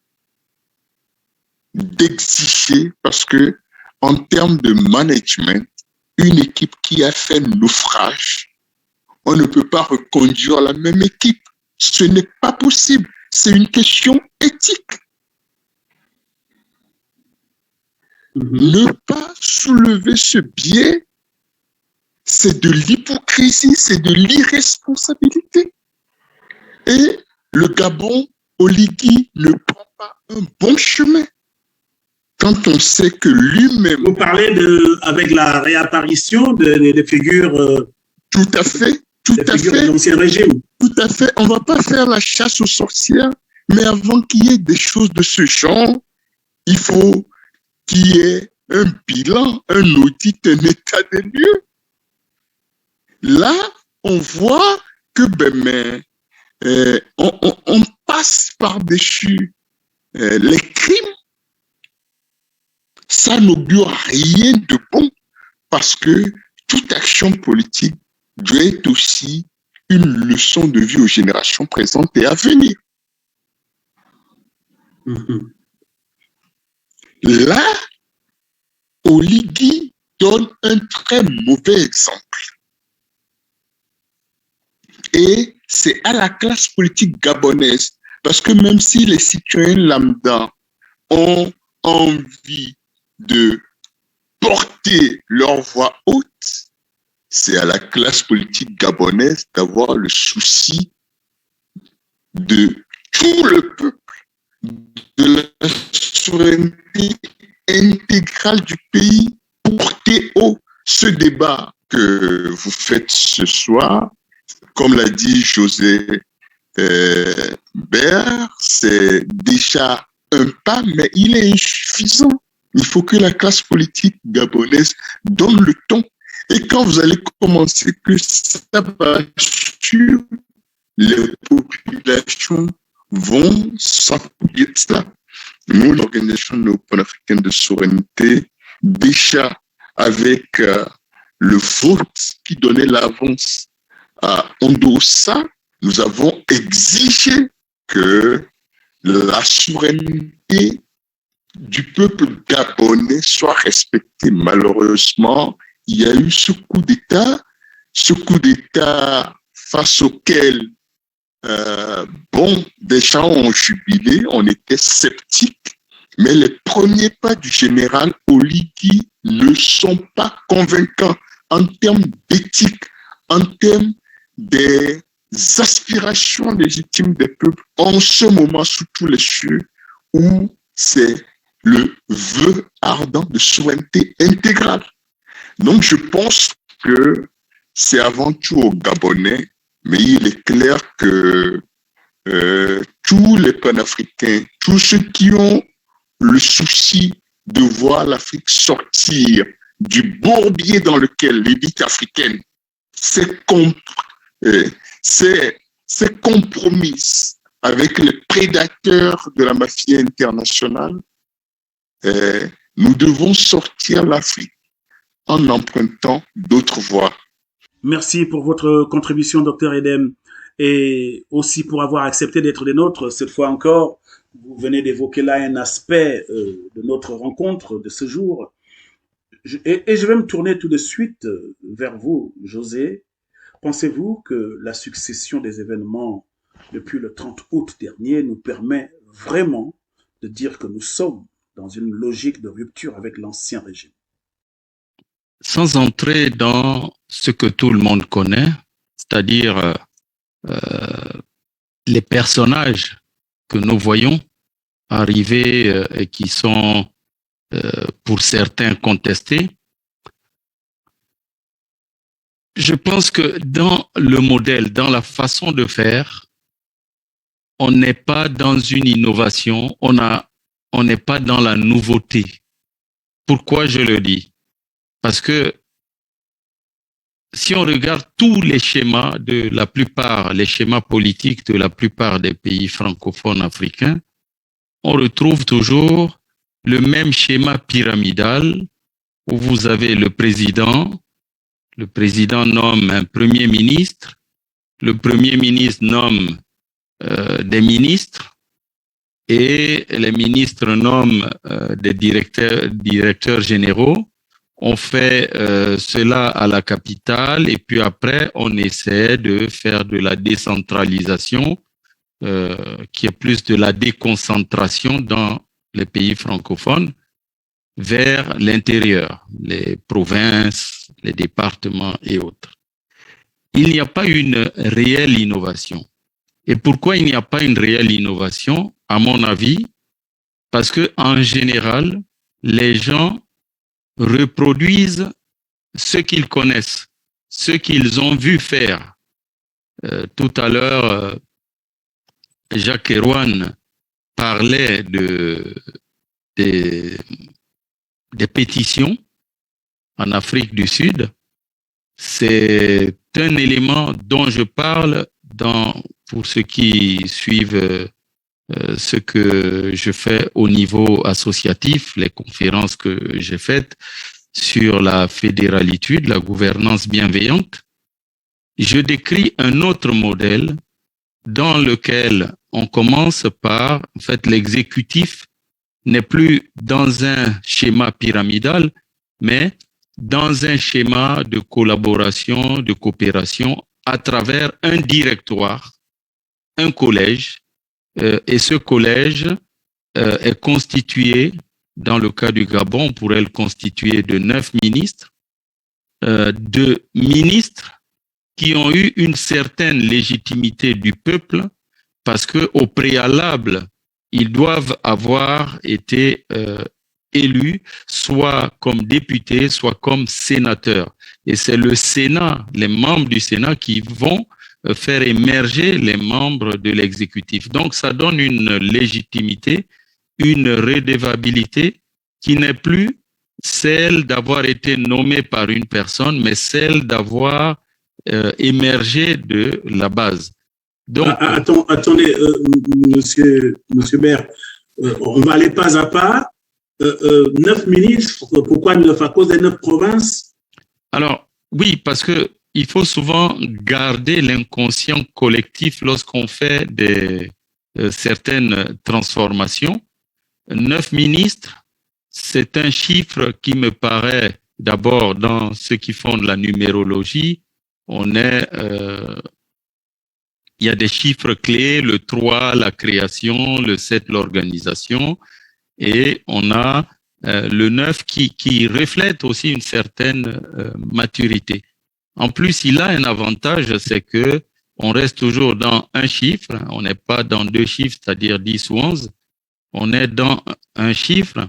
d'exiger, parce que en termes de management, une équipe qui a fait naufrage, on ne peut pas reconduire la même équipe. Ce n'est pas possible. C'est une question éthique. Ne pas soulever ce biais, c'est de l'hypocrisie, c'est de l'irresponsabilité. Et le Gabon, Oligui, ne prend pas un bon chemin. Quand on sait que lui-même... Vous parlez avec la réapparition des figures... Tout à fait, tout à fait. De l'ancien régime. Tout à fait. On ne va pas faire la chasse aux sorcières, mais avant qu'il y ait des choses de ce genre, il faut qu'il y ait un bilan, un audit, un état des lieux. Là, on voit que on passe par-dessus les crimes. Ça n'augure rien de bon parce que toute action politique doit être aussi une leçon de vie aux générations présentes et à venir. Là, Oligui donne un très mauvais exemple. Et c'est à la classe politique gabonaise, parce que même si les citoyens lambda ont envie de porter leur voix haute, c'est à la classe politique gabonaise d'avoir le souci de tout le peuple, de la souveraineté intégrale du pays, porter haut ce débat que vous faites ce soir. Comme l'a dit José Baird, c'est déjà un pas, mais il est insuffisant. Il faut que la classe politique gabonaise donne le ton. Et quand vous allez commencer que ça va sur, les populations vont s'appuyer de ça. Nous, l'Organisation panafricaine de souveraineté, déjà avec le vote qui donnait l'avance à Ondossa, nous avons exigé que la souveraineté du peuple gabonais soit respectée. Malheureusement, il y a eu ce coup d'État face auquel, des gens ont jubilé, on était sceptiques, mais les premiers pas du général Oligui ne sont pas convaincants en termes d'éthique, en termes des aspirations légitimes des peuples en ce moment sous tous les cieux où c'est le vœu ardent de souveraineté intégrale. Donc je pense que c'est avant tout aux Gabonais, mais il est clair que tous les panafricains, tous ceux qui ont le souci de voir l'Afrique sortir du bourbier dans lequel l'élite africaine s'est compromise avec les prédateurs de la mafia internationale, nous devons sortir l'Afrique en empruntant d'autres voies. Merci pour votre contribution, Dr Edem, et aussi pour avoir accepté d'être des nôtres. Cette fois encore, vous venez d'évoquer là un aspect de notre rencontre de ce jour. Et je vais me tourner tout de suite vers vous, José. Pensez-vous que la succession des événements depuis le 30 août dernier nous permet vraiment de dire que nous sommes dans une logique de rupture avec l'ancien régime? Sans entrer dans ce que tout le monde connaît, c'est-à-dire les personnages que nous voyons arriver et qui sont pour certains contestés, Je pense que dans le modèle, dans la façon de faire, on n'est pas dans une innovation, on n'est pas dans la nouveauté. Pourquoi je le dis? Parce que si on regarde tous les schémas de la plupart, les schémas politiques de la plupart des pays francophones africains, on retrouve toujours le même schéma pyramidal où vous avez le président nomme un premier ministre, le premier ministre nomme des ministres et les ministres nomment des directeurs généraux. On fait cela à la capitale et puis après, on essaie de faire de la décentralisation qui est plus de la déconcentration dans les pays francophones vers l'intérieur, les provinces, les départements et autres. Il n'y a pas une réelle innovation. Et pourquoi il n'y a pas une réelle innovation? À mon avis, parce que en général, les gens reproduisent ce qu'ils connaissent, ce qu'ils ont vu faire. Tout à l'heure, Jacques Erwan parlait des pétitions en Afrique du Sud. C'est un élément dont je parle pour ceux qui suivent ce que je fais au niveau associatif, les conférences que j'ai faites sur la fédéralitude, la gouvernance bienveillante. Je décris un autre modèle dans lequel on commence par, en fait, l'exécutif n'est plus dans un schéma pyramidal, mais dans un schéma de collaboration, de coopération à travers un directoire, un collège, et ce collège est constitué, dans le cas du Gabon, on pourrait le constituer de 9 ministres, qui ont eu une certaine légitimité du peuple parce qu'au préalable, ils doivent avoir été élus soit comme députés, soit comme sénateurs. Et c'est le Sénat, les membres du Sénat qui vont faire émerger les membres de l'exécutif. Donc, ça donne une légitimité, une redevabilité qui n'est plus celle d'avoir été nommé par une personne, mais celle d'avoir émergé de la base. Donc, attendez, monsieur Baird, on va aller pas à pas. 9 ministres, pourquoi 9? À cause des 9 provinces? Alors, oui, parce que il faut souvent garder l'inconscient collectif lorsqu'on fait certaines transformations. 9 ministres, c'est un chiffre qui me paraît d'abord dans ceux qui font de la numérologie. Il y a des chiffres clés, le 3, la création, le 7, l'organisation, et on a le 9 qui reflète aussi une certaine maturité. En plus, il a un avantage, c'est que on reste toujours dans un chiffre, on n'est pas dans 2 chiffres, c'est-à-dire 10 ou 11, on est dans un chiffre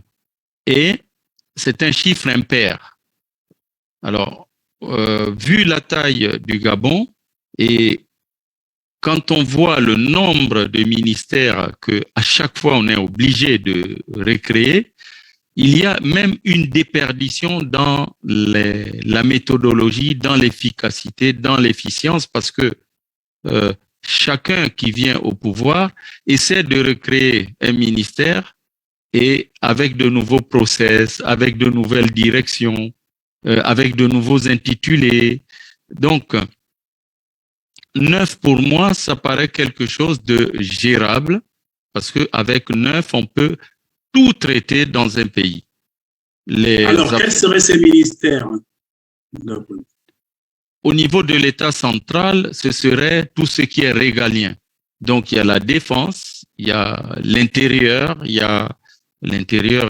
et c'est un chiffre impair. Alors, vu la taille du Gabon et quand on voit le nombre de ministères qu'à chaque fois on est obligé de recréer, il y a même une déperdition dans la méthodologie, dans l'efficacité, dans l'efficience, parce que chacun qui vient au pouvoir essaie de recréer un ministère et avec de nouveaux process, avec de nouvelles directions, avec de nouveaux intitulés. Donc, 9 pour moi, ça paraît quelque chose de gérable parce qu'avec 9, on peut tout traiter dans un pays. Alors, quels seraient ces ministères? Au niveau de l'État central, ce serait tout ce qui est régalien. Donc, il y a la défense, il y a l'intérieur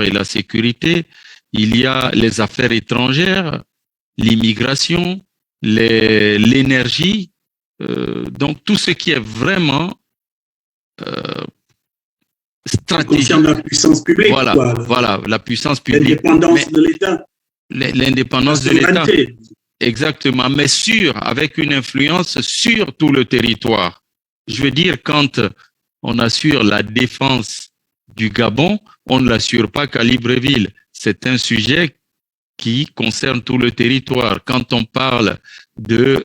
et la sécurité, il y a les affaires étrangères, l'immigration, l'énergie, donc tout ce qui est vraiment stratégique. Concerne la puissance publique. Voilà, la puissance publique. L'indépendance de l'État. L'indépendance de l'État. exactement, mais avec une influence sur tout le territoire. Je veux dire, quand on assure la défense du Gabon, on ne l'assure pas qu'à Libreville. C'est un sujet qui concerne tout le territoire. Quand on parle de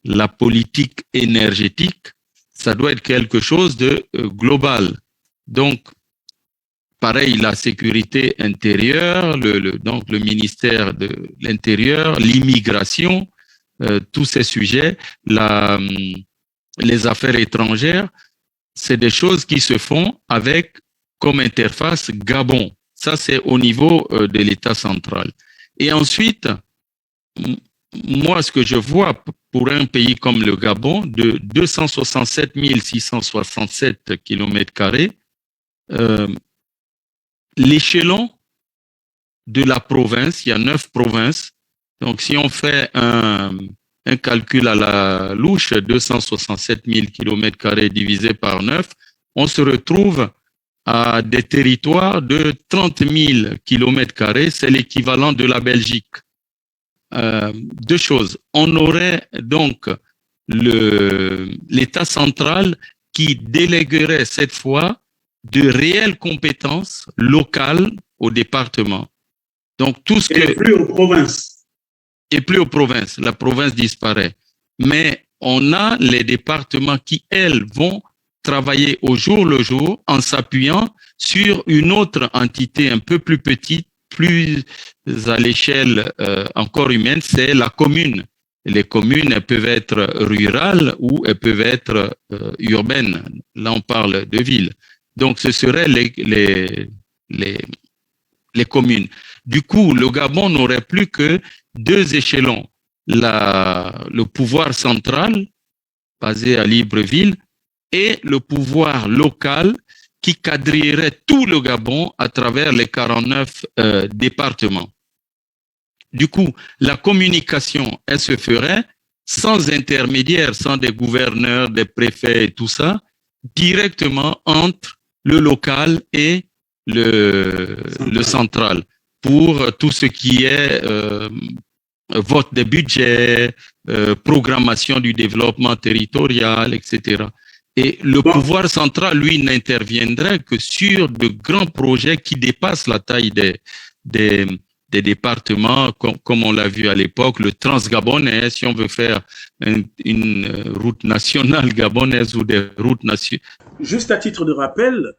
la politique énergétique, ça doit être quelque chose de global. Donc, pareil, la sécurité intérieure, donc le ministère de l'Intérieur, l'immigration, tous ces sujets, les affaires étrangères, c'est des choses qui se font avec comme interface Gabon. Ça, c'est au niveau de l'État central. Et ensuite, moi, ce que je vois pour un pays comme le Gabon, de 267 667 km², l'échelon de la province, il y a 9 provinces. Donc, si on fait un calcul à la louche, 267 000 km² divisé par 9, on se retrouve à des territoires de 30 000 km², c'est l'équivalent de la Belgique. Deux choses. On aurait donc l'État central qui déléguerait cette fois de réelles compétences locales au département. Donc tout ce et plus aux provinces. Et plus aux provinces. La province disparaît. Mais on a les départements qui, elles, vont travailler au jour le jour en s'appuyant sur une autre entité un peu plus petite, plus à l'échelle encore humaine, c'est la commune. Les communes, elles peuvent être rurales ou elles peuvent être urbaines. Là, on parle de villes. Donc, ce seraient les communes. Du coup, le Gabon n'aurait plus que 2 échelons. Le pouvoir central, basé à Libreville, et le pouvoir local qui quadrillerait tout le Gabon à travers les 49 départements. Du coup, la communication, elle se ferait sans intermédiaire, sans des gouverneurs, des préfets et tout ça, directement entre le local et le central, pour tout ce qui est vote des budgets, programmation du développement territorial, etc. Et le pouvoir central, lui, n'interviendrait que sur de grands projets qui dépassent la taille des départements, comme on l'a vu à l'époque, le transgabonais, si on veut faire une route nationale gabonaise ou des routes nationales. Juste à titre de rappel,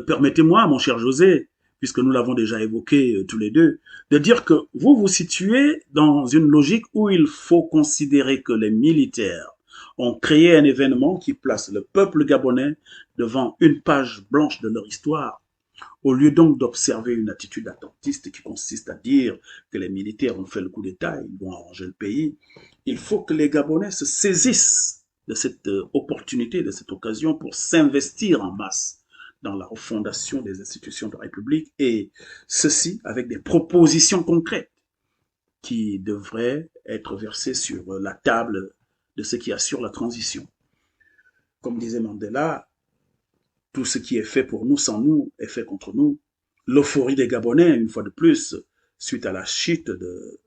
permettez-moi, mon cher José, puisque nous l'avons déjà évoqué tous les deux, de dire que vous vous situez dans une logique où il faut considérer que les militaires ont créé un événement qui place le peuple gabonais devant une page blanche de leur histoire, au lieu donc d'observer une attitude attentiste qui consiste à dire que les militaires ont fait le coup d'État, ils vont arranger le pays. Il faut que les Gabonais se saisissent de cette opportunité, de cette occasion pour s'investir en masse dans la refondation des institutions de la République, et ceci avec des propositions concrètes qui devraient être versées sur la table de ce qui assure la transition. Comme disait Mandela, tout ce qui est fait pour nous sans nous est fait contre nous. L'euphorie des Gabonais, une fois de plus, suite à la chute de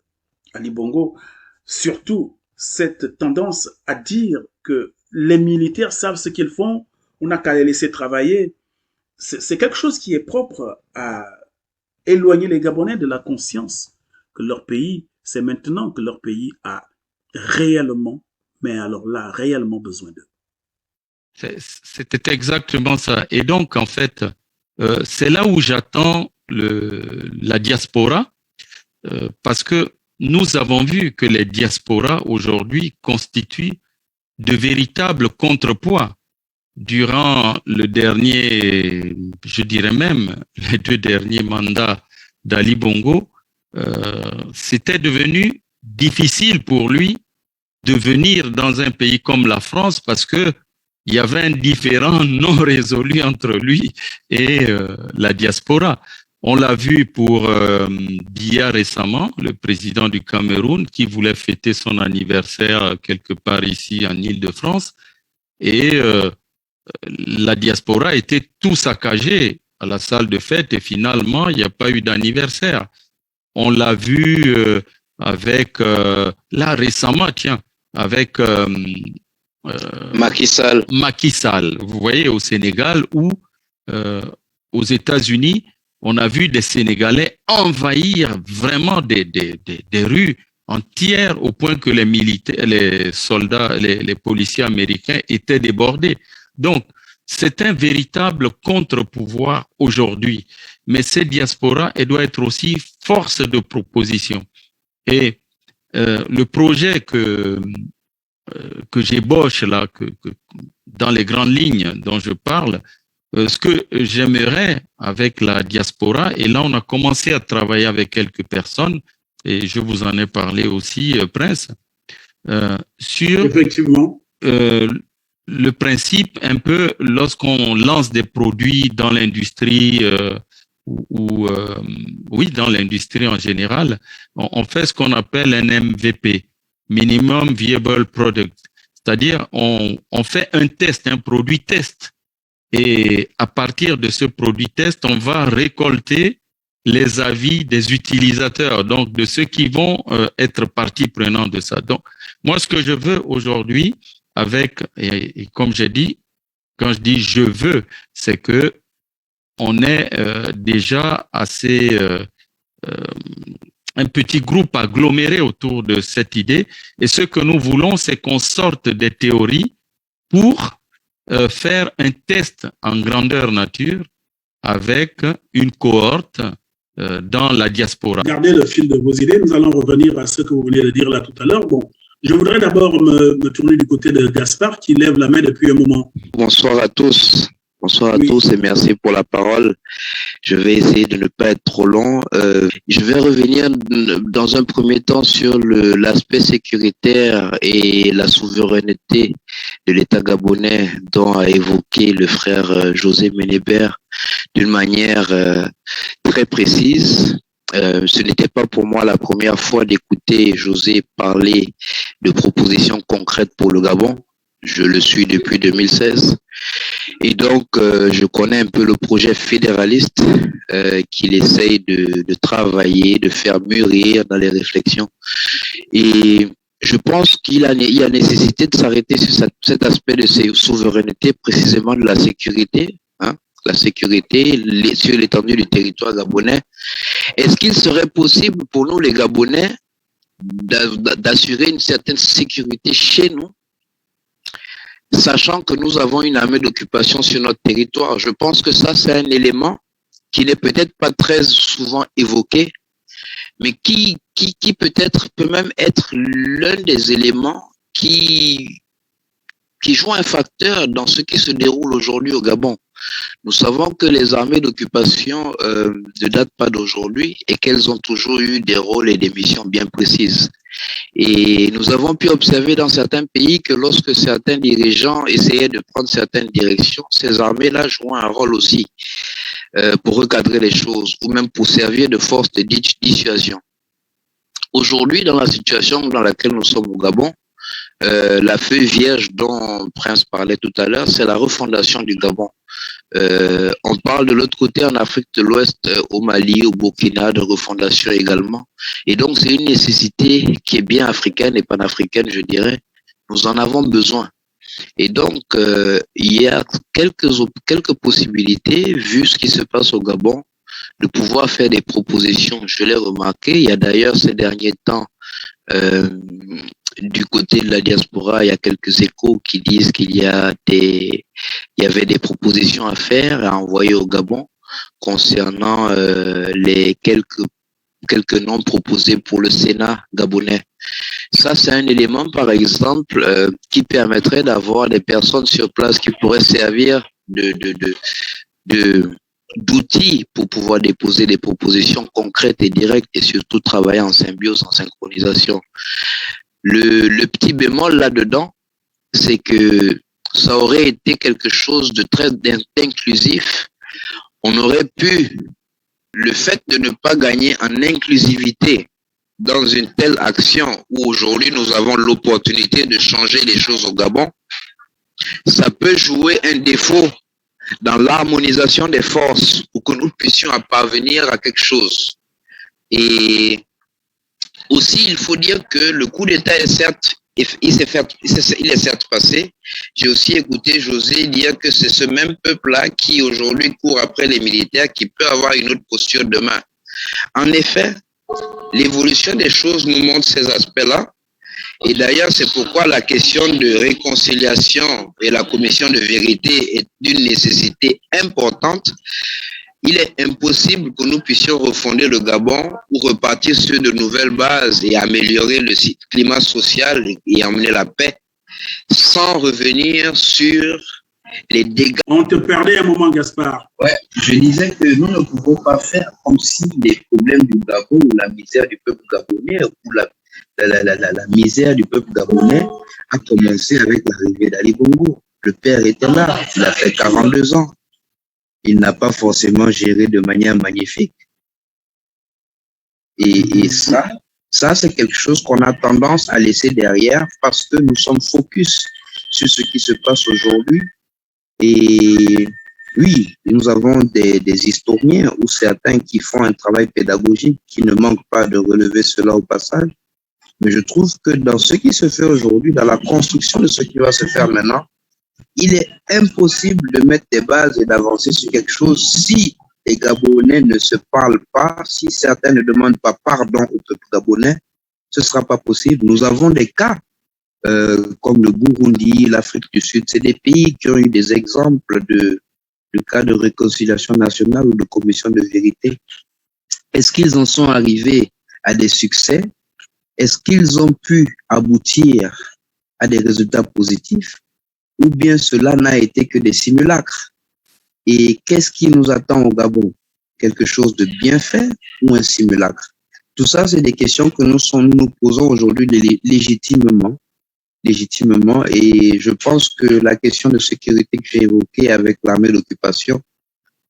Ali Bongo, surtout cette tendance à dire que les militaires savent ce qu'ils font, on n'a qu'à les laisser travailler. C'est quelque chose qui est propre à éloigner les Gabonais de la conscience que leur pays, c'est maintenant que leur pays a réellement, mais alors là, réellement besoin d'eux. C'était exactement ça. Et donc, en fait, c'est là où j'attends la diaspora, parce que nous avons vu que les diasporas aujourd'hui constituent de véritables contrepoids. Durant le dernier, je dirais même, les 2 derniers mandats d'Ali Bongo, c'était devenu difficile pour lui de venir dans un pays comme la France parce que il y avait un différend non résolu entre lui et la diaspora. On l'a vu pour Biya récemment, le président du Cameroun, qui voulait fêter son anniversaire quelque part ici en Île-de-France. Et la diaspora était tout saccagée à la salle de fête et finalement, il n'y a pas eu d'anniversaire. On l'a vu avec, là récemment, tiens, avec Macky Sall. Macky Sall, vous voyez, au Sénégal ou aux États-Unis, on a vu des Sénégalais envahir vraiment des rues entières au point que les militaires, les soldats, les policiers américains étaient débordés. Donc, c'est un véritable contre-pouvoir aujourd'hui. Mais cette diaspora, elle doit être aussi force de proposition. Et le projet que j'ébauche là, dans les grandes lignes dont je parle, ce que j'aimerais avec la diaspora, et là on a commencé à travailler avec quelques personnes, et je vous en ai parlé aussi, Prince, sur effectivement le principe un peu lorsqu'on lance des produits dans l'industrie oui, dans l'industrie en général, on fait ce qu'on appelle un MVP, Minimum Viable Product, c'est-à-dire on fait un test, un produit test, et à partir de ce produit test, on va récolter les avis des utilisateurs, donc de ceux qui vont être partie prenante de ça. Donc, moi, ce que je veux aujourd'hui, avec, et comme j'ai dit, quand je dis je veux, c'est que on est déjà assez un petit groupe aggloméré autour de cette idée. Et ce que nous voulons, c'est qu'on sorte des théories pour faire un test en grandeur nature avec une cohorte dans la diaspora. Gardez le fil de vos idées. Nous allons revenir à ce que vous venez de dire là tout à l'heure. Bon, je voudrais d'abord me tourner du côté de Gaspard qui lève la main depuis un moment. Bonsoir à tous. Bonsoir à tous et merci pour la parole. Je vais essayer de ne pas être trop long. Je vais revenir dans un premier temps sur l'aspect sécuritaire et la souveraineté de l'État gabonais dont a évoqué le frère José Ménébert d'une manière très précise. Ce n'était pas pour moi la première fois d'écouter José parler de propositions concrètes pour le Gabon. Je le suis depuis 2016. Et donc, je connais un peu le projet fédéraliste qu'il essaye de travailler, de faire mûrir dans les réflexions. Et je pense qu'il y a nécessité de s'arrêter sur cet aspect de souveraineté, précisément de la sécurité, la sécurité sur l'étendue du territoire gabonais. Est-ce qu'il serait possible pour nous, les Gabonais, d'assurer une certaine sécurité chez nous, sachant que nous avons une armée d'occupation sur notre territoire? Je pense que ça, c'est un élément qui n'est peut-être pas très souvent évoqué, mais qui peut-être peut même être l'un des éléments qui joue un facteur dans ce qui se déroule aujourd'hui au Gabon. Nous savons que les armées d'occupation ne datent pas d'aujourd'hui et qu'elles ont toujours eu des rôles et des missions bien précises. Et nous avons pu observer dans certains pays que lorsque certains dirigeants essayaient de prendre certaines directions, ces armées-là jouaient un rôle aussi pour recadrer les choses ou même pour servir de force de dissuasion. Aujourd'hui, dans la situation dans laquelle nous sommes au Gabon, la feuille vierge dont Prince parlait tout à l'heure, c'est la refondation du Gabon. On parle de l'autre côté en Afrique de l'Ouest, au Mali, au Burkina, de refondation également. Et donc, c'est une nécessité qui est bien africaine et panafricaine, je dirais. Nous en avons besoin. Et donc, il y a quelques possibilités, vu ce qui se passe au Gabon, de pouvoir faire des propositions. Je l'ai remarqué, il y a d'ailleurs ces derniers temps, du côté de la diaspora, il y a quelques échos qui disent qu'il y avait des propositions à faire, à envoyer au Gabon concernant les quelques noms proposés pour le Sénat gabonais. Ça, c'est un élément, par exemple, qui permettrait d'avoir des personnes sur place qui pourraient servir d'outils pour pouvoir déposer des propositions concrètes et directes et surtout travailler en symbiose, en synchronisation. Le petit bémol là-dedans, c'est que ça aurait été quelque chose de très inclusif. On aurait pu, le fait de ne pas gagner en inclusivité dans une telle action où aujourd'hui nous avons l'opportunité de changer les choses au Gabon, ça peut jouer un défaut dans l'harmonisation des forces pour que nous puissions parvenir à quelque chose. Et aussi, il faut dire que le coup d'État est certes, il est certes passé. J'ai aussi écouté José dire que c'est ce même peuple-là qui aujourd'hui court après les militaires qui peut avoir une autre posture demain. En effet, l'évolution des choses nous montre ces aspects-là. Et d'ailleurs, c'est pourquoi la question de réconciliation et la commission de vérité est d'une nécessité importante. Il est impossible que nous puissions refonder le Gabon ou repartir sur de nouvelles bases et améliorer le climat social et amener la paix sans revenir sur les dégâts. On te perdait un moment, Gaspard. Ouais, je disais que nous ne pouvons pas faire comme si les problèmes du Gabon ou la misère du peuple gabonais ou la misère du peuple gabonais a commencé avec l'arrivée d'Ali Bongo. Le père était là, il a fait 42 ans. Il n'a pas forcément géré de manière magnifique. Et ça c'est quelque chose qu'on a tendance à laisser derrière parce que nous sommes focus sur ce qui se passe aujourd'hui. Et oui, nous avons des historiens ou certains qui font un travail pédagogique qui ne manquent pas de relever cela au passage. Mais je trouve que dans ce qui se fait aujourd'hui, dans la construction de ce qui va se faire maintenant, il est impossible de mettre des bases et d'avancer sur quelque chose si les Gabonais ne se parlent pas, si certains ne demandent pas pardon au peuple gabonais, ce ne sera pas possible. Nous avons des cas comme le Burundi, l'Afrique du Sud, c'est des pays qui ont eu des exemples de cas de réconciliation nationale ou de commission de vérité. Est-ce qu'ils en sont arrivés à des succès? Est-ce qu'ils ont pu aboutir à des résultats positifs? Ou bien cela n'a été que des simulacres? Et qu'est-ce qui nous attend au Gabon? Quelque chose de bien fait ou un simulacre? Tout ça, c'est des questions que nous posons aujourd'hui légitimement. Et je pense que la question de sécurité que j'ai évoquée avec l'armée d'occupation,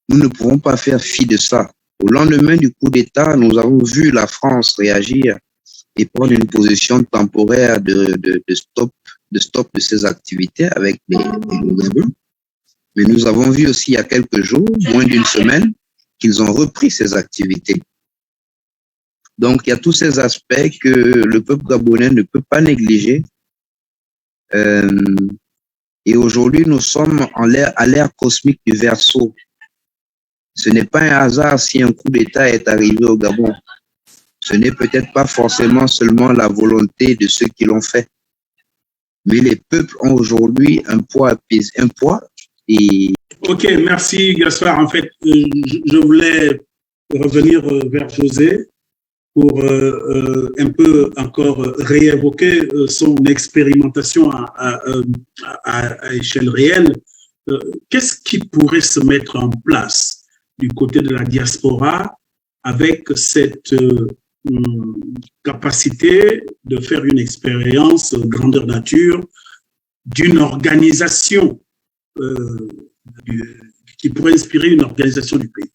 nous ne pouvons pas faire fi de ça. Au lendemain du coup d'État, nous avons vu la France réagir et prendre une position temporaire de stop de ses activités avec les Gabon. Mais nous avons vu aussi il y a quelques jours, moins d'une semaine, qu'ils ont repris ces activités. Donc, il y a tous ces aspects que le peuple gabonais ne peut pas négliger. Et aujourd'hui, nous sommes à l'ère cosmique du Verseau. Ce n'est pas un hasard si un coup d'État est arrivé au Gabon. Ce n'est peut-être pas forcément seulement la volonté de ceux qui l'ont fait. Mais les peuples ont aujourd'hui un poids et... Ok, merci Gaspard. En fait, je voulais revenir vers José pour un peu encore réévoquer son expérimentation à échelle réelle. Qu'est-ce qui pourrait se mettre en place du côté de la diaspora avec cette capacité de faire une expérience grandeur nature d'une organisation qui pourrait inspirer une organisation du pays?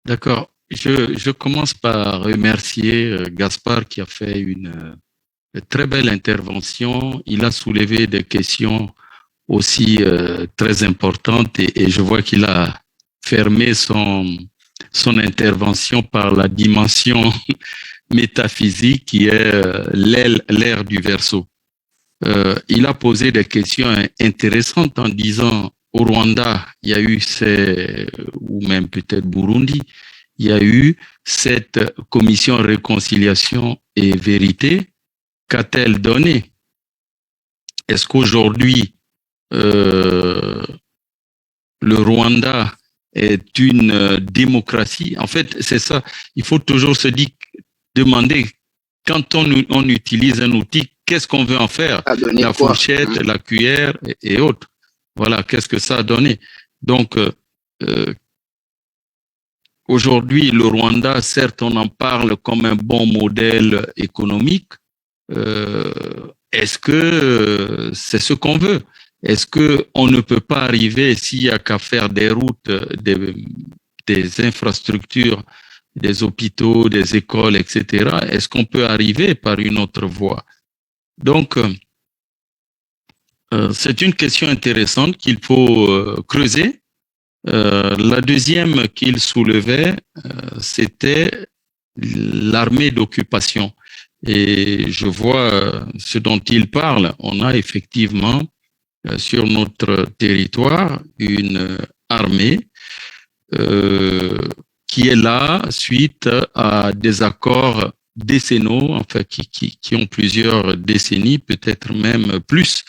D'accord. Je commence par remercier Gaspard qui a fait une très belle intervention. Il a soulevé des questions aussi très importantes et je vois qu'il a fermé son intervention par la dimension métaphysique qui est l'ère du Verseau. Il a posé des questions intéressantes en disant au Rwanda, il y a eu ou même peut-être Burundi, il y a eu cette commission réconciliation et vérité. Qu'a-t-elle donné? Est-ce qu'aujourd'hui, le Rwanda est une démocratie? En fait, c'est ça. Il faut toujours demander, quand on utilise un outil, qu'est-ce qu'on veut en faire? La fourchette, la cuillère et autres. Voilà, qu'est-ce que ça a donné? Donc, aujourd'hui, le Rwanda, certes, on en parle comme un bon modèle économique. Est-ce que c'est ce qu'on veut? Est-ce qu'on ne peut pas arriver, s'il n'y a qu'à faire des routes, des infrastructures, des hôpitaux, des écoles, etc., est-ce qu'on peut arriver par une autre voie? Donc, c'est une question intéressante qu'il faut creuser La deuxième qu'il soulevait, c'était l'armée d'occupation. Et je vois ce dont il parle. On a effectivement sur notre territoire une armée qui est là suite à des accords décennaux, enfin qui ont plusieurs décennies, peut-être même plus.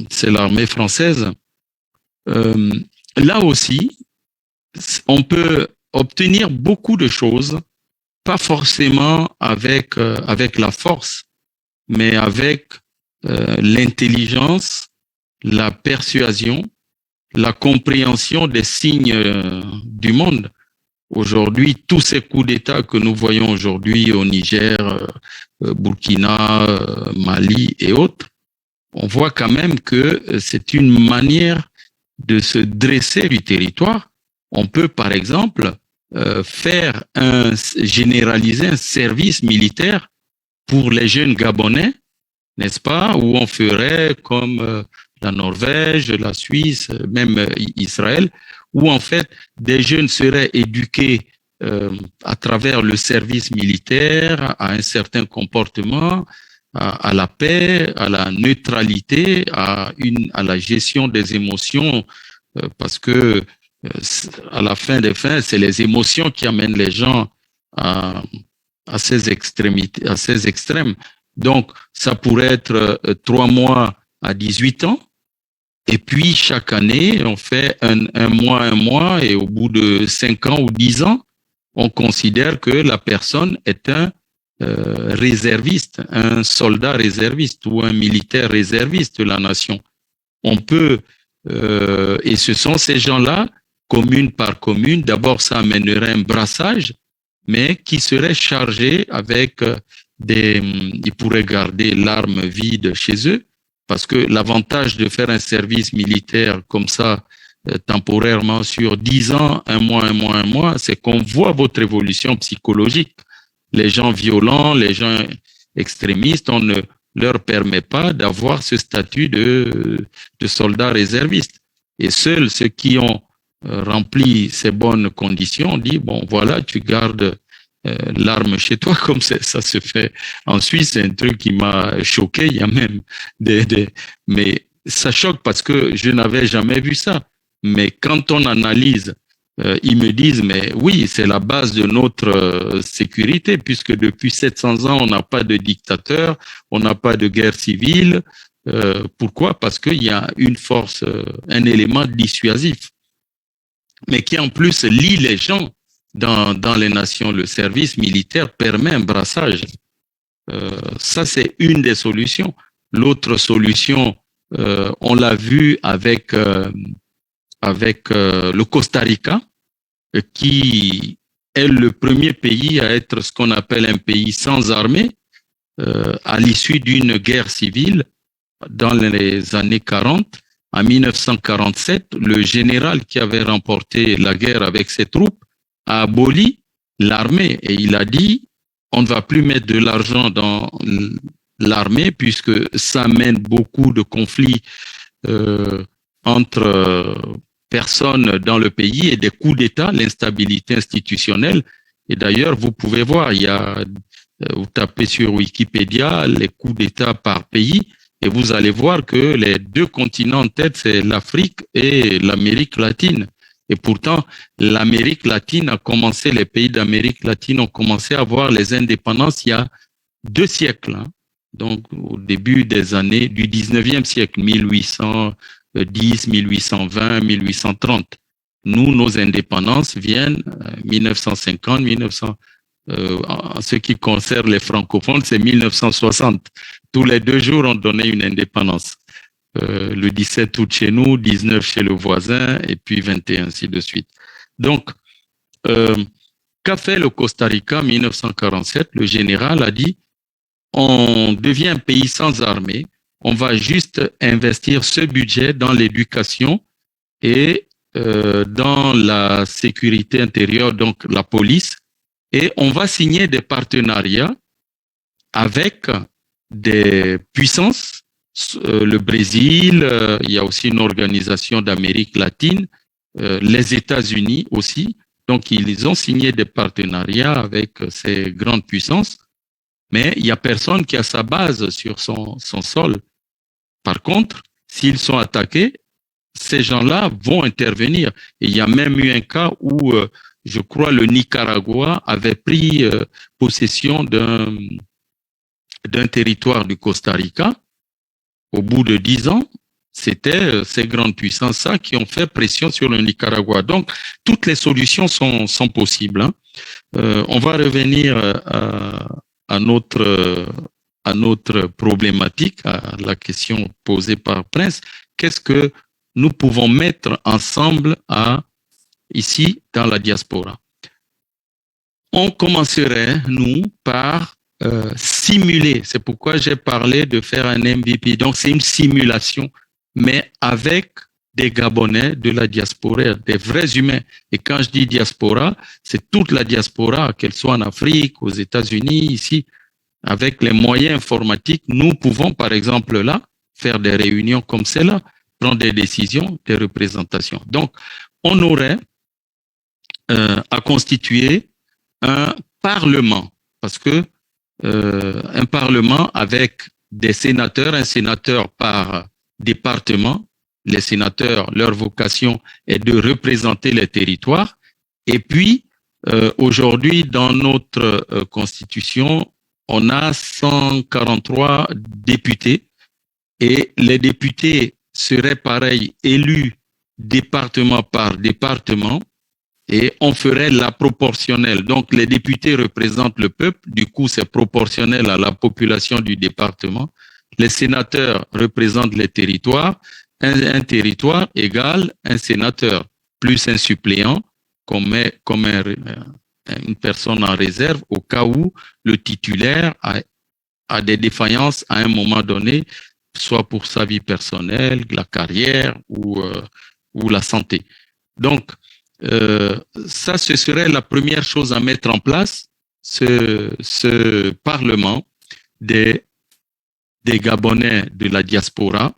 C'est l'armée française. Là aussi, on peut obtenir beaucoup de choses, pas forcément avec la force, mais avec l'intelligence, la persuasion, la compréhension des signes du monde. Aujourd'hui, tous ces coups d'État que nous voyons aujourd'hui au Niger, Burkina, Mali et autres, on voit quand même que c'est une manière de se dresser du territoire. On peut, par exemple, généraliser un service militaire pour les jeunes Gabonais, n'est-ce pas, où on ferait comme la Norvège, la Suisse, même Israël, où en fait des jeunes seraient éduqués à travers le service militaire, à un certain comportement, à la paix, à la neutralité, à la gestion des émotions, parce que à la fin des fins, c'est les émotions qui amènent les gens à ces extrémités, à ces extrêmes. Donc, ça pourrait être 3 mois à 18 ans. Et puis, chaque année, on fait un mois, et au bout de 5 ans ou 10 ans, on considère que la personne est un réserviste, un soldat réserviste ou un militaire réserviste de la nation. On peut, et ce sont ces gens-là, commune par commune, d'abord ça amènerait un brassage, mais qui serait chargé avec ils pourraient garder l'arme vide chez eux, parce que l'avantage de faire un service militaire comme ça, temporairement sur 10 ans, un mois, c'est qu'on voit votre évolution psychologique. Les gens violents, les gens extrémistes, on ne leur permet pas d'avoir ce statut de soldats réservistes. Et seuls ceux qui ont rempli ces bonnes conditions, on dit, bon, voilà, tu gardes l'arme chez toi, comme ça se fait en Suisse. C'est un truc qui m'a choqué. Il y a même mais ça choque parce que je n'avais jamais vu ça. Mais quand on analyse, ils me disent, mais oui, c'est la base de notre sécurité, puisque depuis 700 ans, on n'a pas de dictateur, on n'a pas de guerre civile. Pourquoi? Parce qu'il y a une force, un élément dissuasif, mais qui en plus lie les gens dans les nations. Le service militaire permet un brassage. Ça, c'est une des solutions. L'autre solution, on l'a vu avec le Costa Rica, qui est le premier pays à être ce qu'on appelle un pays sans armée, à l'issue d'une guerre civile dans les années 40. En 1947, le général qui avait remporté la guerre avec ses troupes a aboli l'armée et il a dit on ne va plus mettre de l'argent dans l'armée puisque ça mène beaucoup de conflits entre personnes dans le pays et des coups d'État, l'instabilité institutionnelle. Et d'ailleurs, vous pouvez voir, vous tapez sur Wikipédia les coups d'État par pays et vous allez voir que les deux continents en tête, c'est l'Afrique et l'Amérique latine. Et pourtant, l'Amérique latine a commencé, les pays d'Amérique latine ont commencé à avoir les indépendances il y a 2 siècles. Hein. Donc, au début des années du 19e siècle, 1810, 1820, 1830. Nous, nos indépendances viennent 1950, 1900. En ce qui concerne les francophones, c'est 1960. Tous les 2 jours, on donnait une indépendance. Le 17 août chez nous, 19 chez le voisin, et puis 21, ainsi de suite. Donc, qu'a fait le Costa Rica en 1947? Le général a dit, on devient un pays sans armée, on va juste investir ce budget dans l'éducation et dans la sécurité intérieure, donc la police, et on va signer des partenariats avec des puissances, le Brésil, il y a aussi une organisation d'Amérique latine, les États-Unis aussi. Donc, ils ont signé des partenariats avec ces grandes puissances, mais il n'y a personne qui a sa base sur son sol. Par contre, s'ils sont attaqués, ces gens-là vont intervenir. Et il y a même eu un cas où, je crois, le Nicaragua avait pris possession d'un territoire du Costa Rica. Au bout de 10 ans, c'était ces grandes puissances-là qui ont fait pression sur le Nicaragua. Donc, toutes les solutions sont possibles. Hein. On va revenir à notre problématique, à la question posée par Prince. Qu'est-ce que nous pouvons mettre ensemble ici dans la diaspora? On commencerait, nous, par simuler. C'est pourquoi j'ai parlé de faire un MVP. Donc, c'est une simulation, mais avec des Gabonais de la diaspora, des vrais humains. Et quand je dis diaspora, c'est toute la diaspora, qu'elle soit en Afrique, aux États-Unis, ici. Avec les moyens informatiques, nous pouvons, par exemple, là, faire des réunions comme celle-là, prendre des décisions, des représentations. Donc, on aurait à constituer un parlement, parce que un parlement avec des sénateurs, un sénateur par département. Les sénateurs, leur vocation est de représenter les territoires. Et puis, aujourd'hui, dans notre constitution, on a 143 députés et les députés seraient pareil, élus département par département, et on ferait la proportionnelle. Donc, les députés représentent le peuple, du coup, c'est proportionnel à la population du département. Les sénateurs représentent les territoires. Un territoire égale un sénateur, plus un suppléant, comme une personne en réserve, au cas où le titulaire a des défaillances à un moment donné, soit pour sa vie personnelle, la carrière ou la santé. Donc, ça, ce serait la première chose à mettre en place, ce parlement des Gabonais de la diaspora.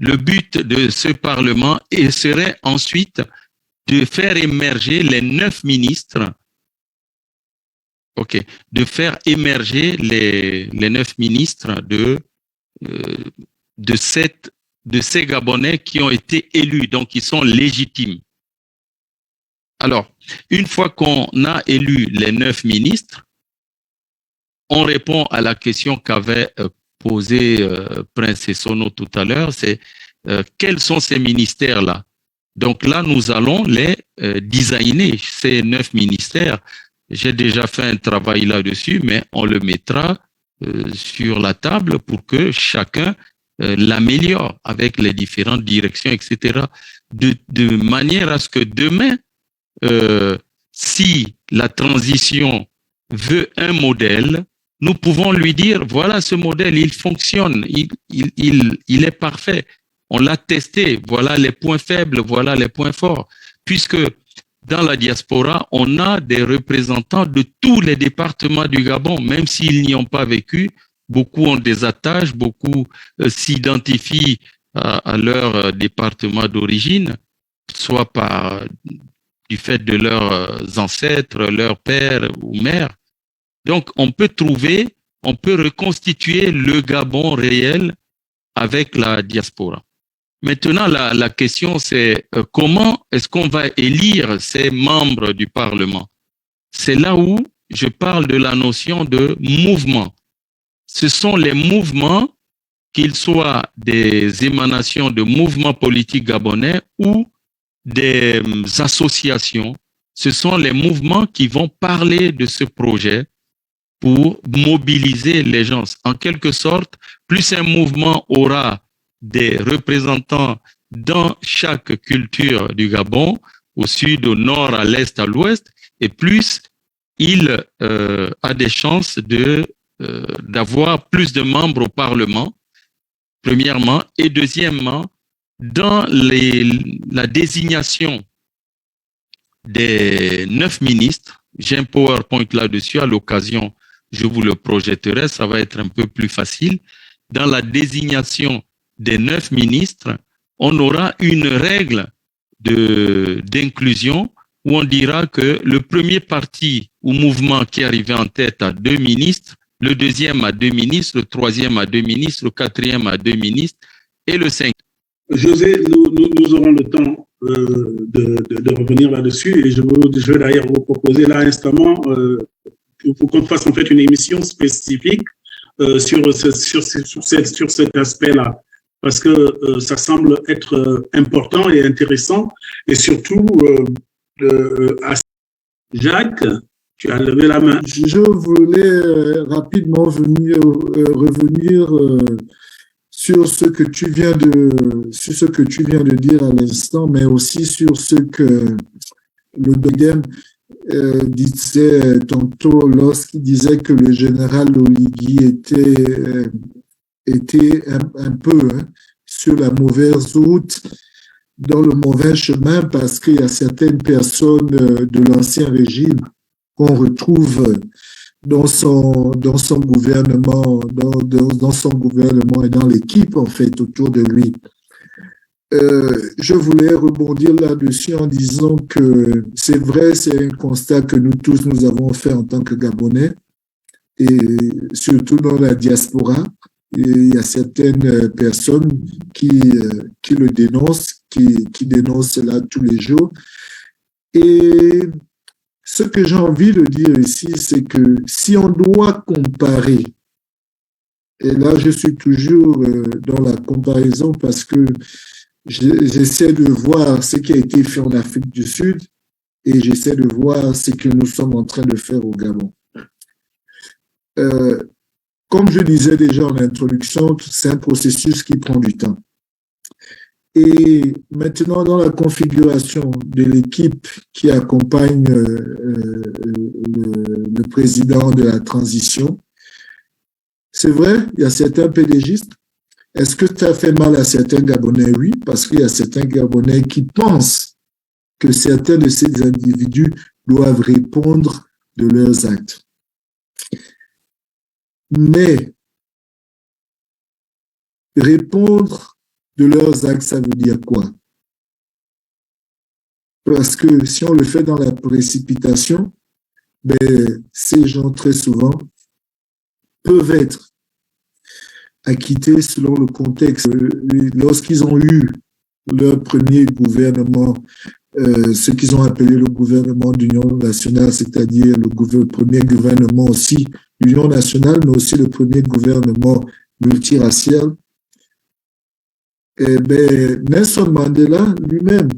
Le but de ce parlement serait ensuite de faire émerger les 9 ministres, de faire émerger les 9 ministres de ces Gabonais qui ont été élus, donc qui sont légitimes. Alors, une fois qu'on a élu les 9 ministres, on répond à la question qu'avait posée Prince Essono tout à l'heure, c'est quels sont ces ministères-là? Donc là, nous allons les designer, ces 9 ministères. J'ai déjà fait un travail là-dessus, mais on le mettra sur la table pour que chacun l'améliore avec les différentes directions, etc. De manière à ce que demain, si la transition veut un modèle, nous pouvons lui dire, voilà ce modèle, il fonctionne, il est parfait. On l'a testé, voilà les points faibles, voilà les points forts. Puisque dans la diaspora, on a des représentants de tous les départements du Gabon, même s'ils n'y ont pas vécu. Beaucoup ont des attaches, beaucoup s'identifient à leur département d'origine, soit du fait de leurs ancêtres, leurs pères ou mères. Donc, on peut reconstituer le Gabon réel avec la diaspora. Maintenant, la question, c'est comment est-ce qu'on va élire ces membres du Parlement? C'est là où je parle de la notion de mouvement. Ce sont les mouvements, qu'ils soient des émanations de mouvements politiques gabonais ou des associations. Ce sont les mouvements qui vont parler de ce projet pour mobiliser les gens. En quelque sorte, plus un mouvement aura des représentants dans chaque culture du Gabon, au sud, au nord, à l'est, à l'ouest, et plus il a des chances d'avoir plus de membres au Parlement, premièrement, et deuxièmement, dans la désignation des 9 ministres, j'ai un PowerPoint là-dessus, à l'occasion, je vous le projetterai, ça va être un peu plus facile. Dans la désignation des 9 ministres, on aura une règle d'inclusion où on dira que le premier parti ou mouvement qui arrivait en tête a 2 ministres, le deuxième a 2 ministres, le troisième a 2 ministres, le quatrième a 2 ministres et le cinquième. José, nous aurons le temps de revenir là-dessus et je vais d'ailleurs vous proposer là instamment pour qu'on fasse en fait une émission spécifique sur cet aspect-là, parce que ça semble être important et intéressant, et surtout, Jacques, tu as levé la main. Je voulais rapidement revenir sur ce que tu viens de dire à l'instant, mais aussi sur ce que le Dogem disait tantôt lorsqu'il disait que le général Oligui était un peu sur la mauvaise route, dans le mauvais chemin, parce qu'il y a certaines personnes de l'ancien régime qu'on retrouve dans son gouvernement, dans son gouvernement et dans l'équipe en fait autour de lui. Je voulais rebondir là-dessus en disant que c'est vrai, c'est un constat que nous tous nous avons fait en tant que Gabonais, et surtout dans la diaspora. Il y a certaines personnes qui le dénoncent, qui dénoncent cela tous les jours. Et ce que j'ai envie de dire ici, c'est que si on doit comparer, et là je suis toujours dans la comparaison parce que j'essaie de voir ce qui a été fait en Afrique du Sud et j'essaie de voir ce que nous sommes en train de faire au Gabon. Comme je disais déjà en introduction, c'est un processus qui prend du temps. Et maintenant, dans la configuration de l'équipe qui accompagne le président de la transition, c'est vrai, il y a certains PDGistes. Est-ce que ça fait mal à certains Gabonais? Oui, parce qu'il y a certains Gabonais qui pensent que certains de ces individus doivent répondre de leurs actes. Mais répondre de leurs actes, ça veut dire quoi? Parce que si on le fait dans la précipitation, ces gens très souvent peuvent être acquittés selon le contexte. Lorsqu'ils ont eu leur premier gouvernement, ce qu'ils ont appelé le gouvernement d'union nationale, c'est-à-dire le premier gouvernement aussi d'union nationale, mais aussi le premier gouvernement multiracial, Nelson Mandela lui-même,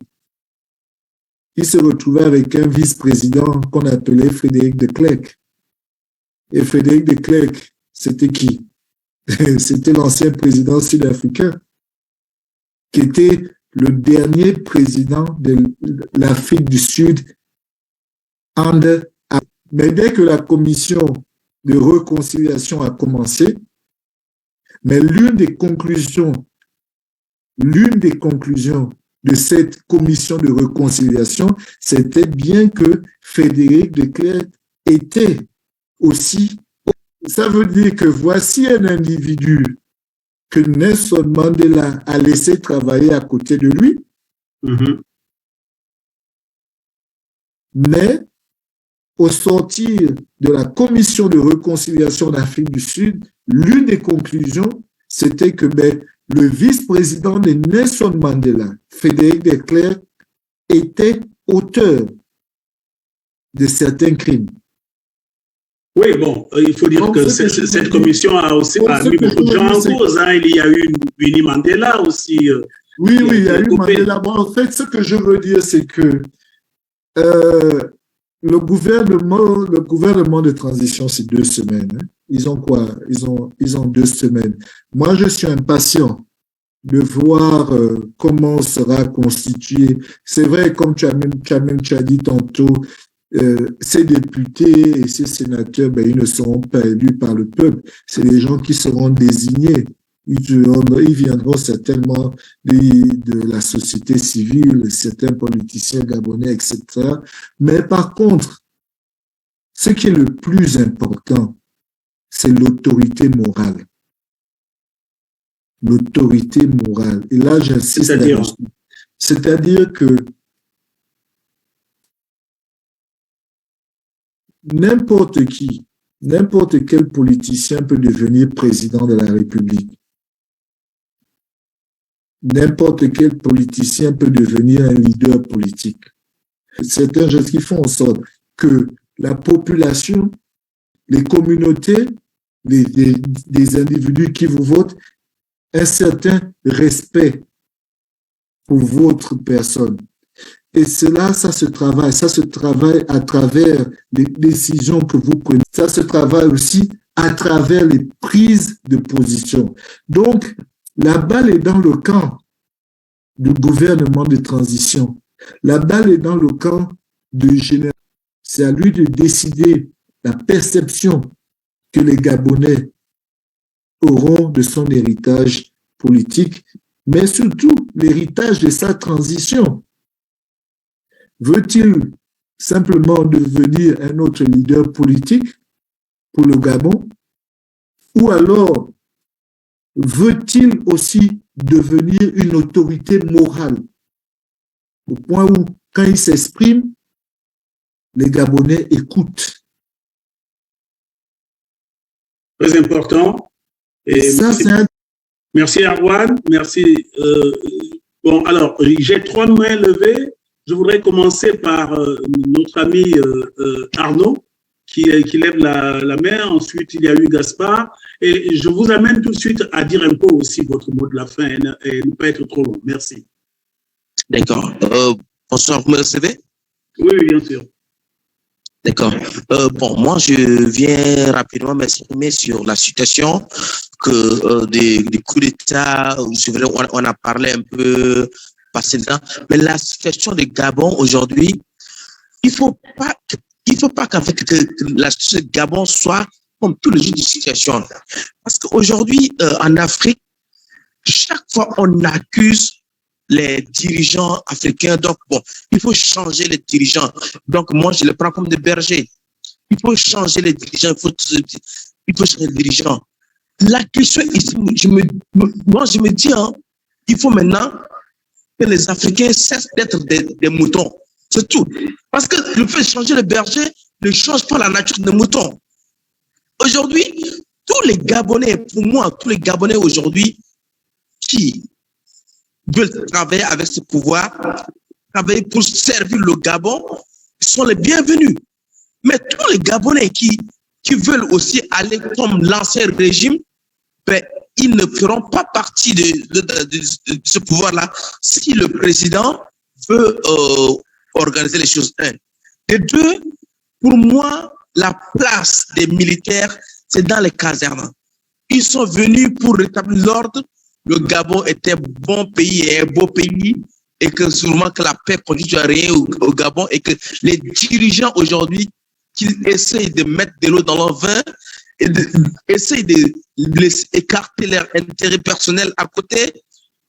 il se retrouvait avec un vice-président qu'on appelait Frédéric de Klerk. Et Frédéric de Klerk, c'était qui? C'était l'ancien président sud-africain, qui était le dernier président de l'Afrique du Sud. Mais dès que la commission de réconciliation a commencé, mais l'une des conclusions de cette commission de réconciliation, c'était bien que Frédéric de Klerk était aussi. Ça veut dire que voici un individu que Nelson Mandela a laissé travailler à côté de lui, mais au sortir de la commission de réconciliation d'Afrique du Sud, l'une des conclusions, c'était que le vice-président de Nelson Mandela, Frédéric de Klerk, était auteur de certains crimes. Oui, bon, il faut dire que cette commission a aussi mis beaucoup de gens en cause. Il y a eu Winnie Mandela aussi. Oui, il y a eu Mandela. Bon, en fait, ce que je veux dire, c'est que le gouvernement de transition, c'est 2 semaines. Ils ont quoi? Ils ont 2 semaines. Moi, je suis impatient de voir comment sera constitué. C'est vrai, comme tu as dit tantôt, ces députés et ces sénateurs, ils ne seront pas élus par le peuple. C'est les gens qui seront désignés. Ils viendront certainement de la société civile, certains politiciens gabonais, etc. Mais par contre, ce qui est le plus important, c'est l'autorité morale. L'autorité morale. Et là, j'insiste là-dessus. C'est-à-dire que n'importe qui, n'importe quel politicien peut devenir président de la République. N'importe quel politicien peut devenir un leader politique. Certains gestes qui font en sorte que la population, les communautés, les individus qui vous votent, un certain respect pour votre personne. Et cela, ça se travaille à travers les décisions que vous prenez. Ça se travaille aussi à travers les prises de position. Donc, la balle est dans le camp du gouvernement de transition. La balle est dans le camp du général. C'est à lui de décider la perception que les Gabonais auront de son héritage politique, mais surtout l'héritage de sa transition. Veut-il simplement devenir un autre leader politique pour le Gabon? Ou alors veut-il aussi devenir une autorité morale au point où, quand il s'exprime, les Gabonais écoutent? Très important. Et ça, merci Arwan, merci. Bon, alors, j'ai 3 mains levées. Je voudrais commencer par notre ami Arnaud, qui lève la main. Ensuite, il y a eu Gaspard. Et je vous amène tout de suite à dire un peu aussi votre mot de la fin et ne pas être trop long. Merci. D'accord. Bonsoir, vous me recevez? Oui, bien sûr. D'accord. Bon, moi, je viens rapidement m'exprimer sur la situation des coups d'État. On a parlé un peu passé dedans, mais la situation du Gabon aujourd'hui, il faut pas qu'en fait que la situation du Gabon soit comme tous les autres situations. Parce qu'aujourd'hui, en Afrique, chaque fois on accuse les dirigeants africains. Donc, bon, il faut changer les dirigeants. Donc, moi, je les prends comme des bergers. Il faut changer les dirigeants. Il faut changer les dirigeants. La question ici, moi, je me dis, hein, il faut maintenant que les Africains cessent d'être des moutons. C'est tout. Parce que le fait de changer les bergers ne change pas la nature des moutons. Aujourd'hui, tous les Gabonais, pour moi, tous les Gabonais aujourd'hui qui veulent travailler avec ce pouvoir, travailler pour servir le Gabon, sont les bienvenus. Mais tous les Gabonais qui veulent aussi aller comme l'ancien régime, ben, ils ne feront pas partie de ce pouvoir-là si le président veut organiser les choses. Un. Et deux, pour moi, la place des militaires, c'est dans les casernes. Ils sont venus pour rétablir l'ordre. Le Gabon était un bon pays et un beau pays, et que sûrement que la paix continue à régner au Gabon, et que les dirigeants aujourd'hui, qu'ils essayent de mettre de l'eau dans leur vin et essayent de laisser écarter leur intérêt personnel à côté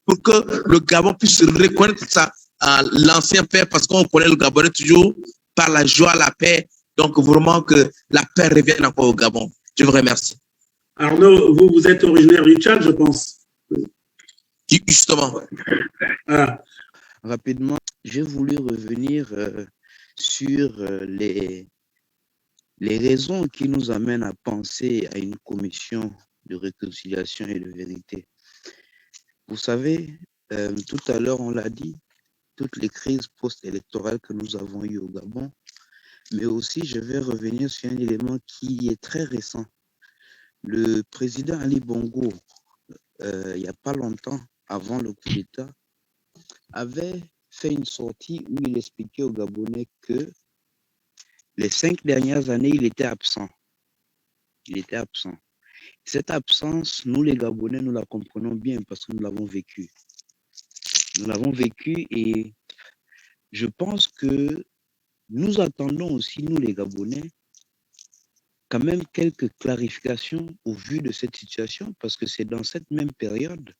pour que le Gabon puisse reconnaître ça à l'ancien père, parce qu'on connaît le Gabonais toujours par la joie, la paix. Donc vraiment que la paix revienne encore au Gabon. Je vous remercie. Arnaud, vous êtes originaire du Tchad, je pense. Justement. Ah. Rapidement, j'ai voulu revenir sur les raisons qui nous amènent à penser à une commission de réconciliation et de vérité. Vous savez, tout à l'heure, on l'a dit, toutes les crises post-électorales que nous avons eues au Gabon, mais aussi je vais revenir sur un élément qui est très récent. Le président Ali Bongo, il n'y a pas longtemps, avant le coup d'État, avait fait une sortie où il expliquait aux Gabonais que les 5 dernières années, il était absent. Il était absent. Cette absence, nous les Gabonais, nous la comprenons bien parce que nous l'avons vécu. Nous l'avons vécu et je pense que nous attendons aussi, nous les Gabonais, quand même quelques clarifications au vu de cette situation, parce que c'est dans cette même période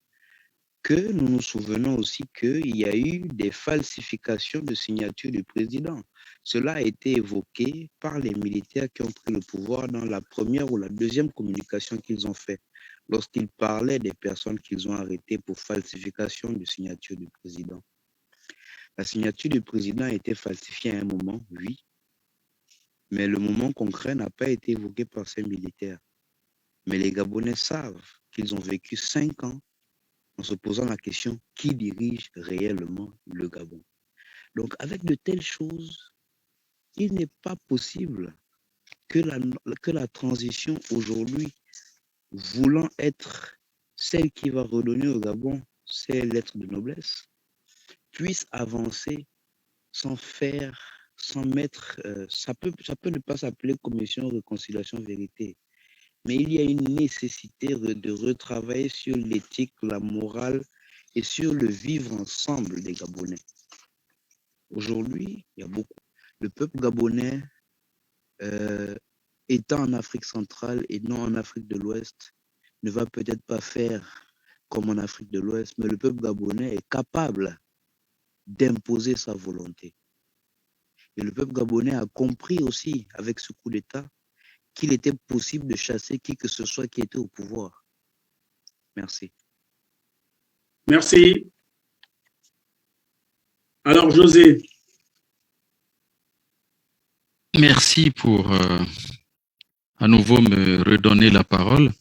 que nous nous souvenons aussi qu'il y a eu des falsifications de signature du président. Cela a été évoqué par les militaires qui ont pris le pouvoir dans la première ou la deuxième communication qu'ils ont faite, lorsqu'ils parlaient des personnes qu'ils ont arrêtées pour falsification de signature du président. La signature du président a été falsifiée à un moment, oui, Mais le moment concret n'a pas été évoqué par ces militaires. Mais les Gabonais savent qu'ils ont vécu 5 ans en se posant la question qui dirige réellement le Gabon. Donc, avec de telles choses, il n'est pas possible que la transition aujourd'hui, voulant être celle qui va redonner au Gabon ses lettres de noblesse, puisse avancer sans mettre, ça peut ne pas s'appeler commission réconciliation vérité, mais il y a une nécessité de retravailler sur l'éthique, la morale et sur le vivre ensemble des Gabonais. Aujourd'hui, il y a beaucoup. Le peuple gabonais, étant en Afrique centrale et non en Afrique de l'Ouest, ne va peut-être pas faire comme en Afrique de l'Ouest, mais le peuple gabonais est capable d'imposer sa volonté. Et le peuple gabonais a compris aussi, avec ce coup d'État, qu'il était possible de chasser qui que ce soit qui était au pouvoir. Merci. Merci. Alors, José. Merci pour à nouveau me redonner la parole.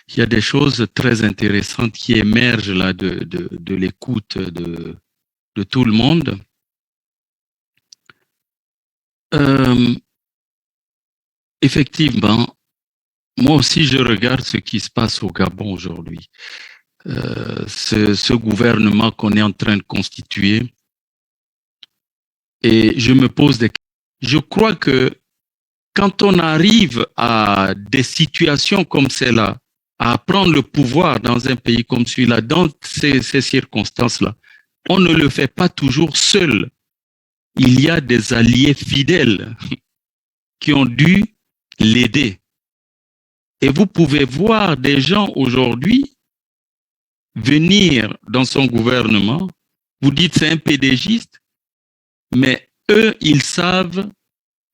Il y a des choses très intéressantes qui émergent là de l'écoute de tout le monde. Effectivement, moi aussi je regarde ce qui se passe au Gabon aujourd'hui. Ce gouvernement qu'on est en train de constituer, et je me pose des questions. Je crois que quand on arrive à des situations comme celle-là, à prendre le pouvoir dans un pays comme celui-là, dans ces circonstances-là, on ne le fait pas toujours seul. Il y a des alliés fidèles qui ont dû l'aider. Et vous pouvez voir des gens aujourd'hui venir dans son gouvernement, vous dites c'est un PDGiste, mais eux, ils savent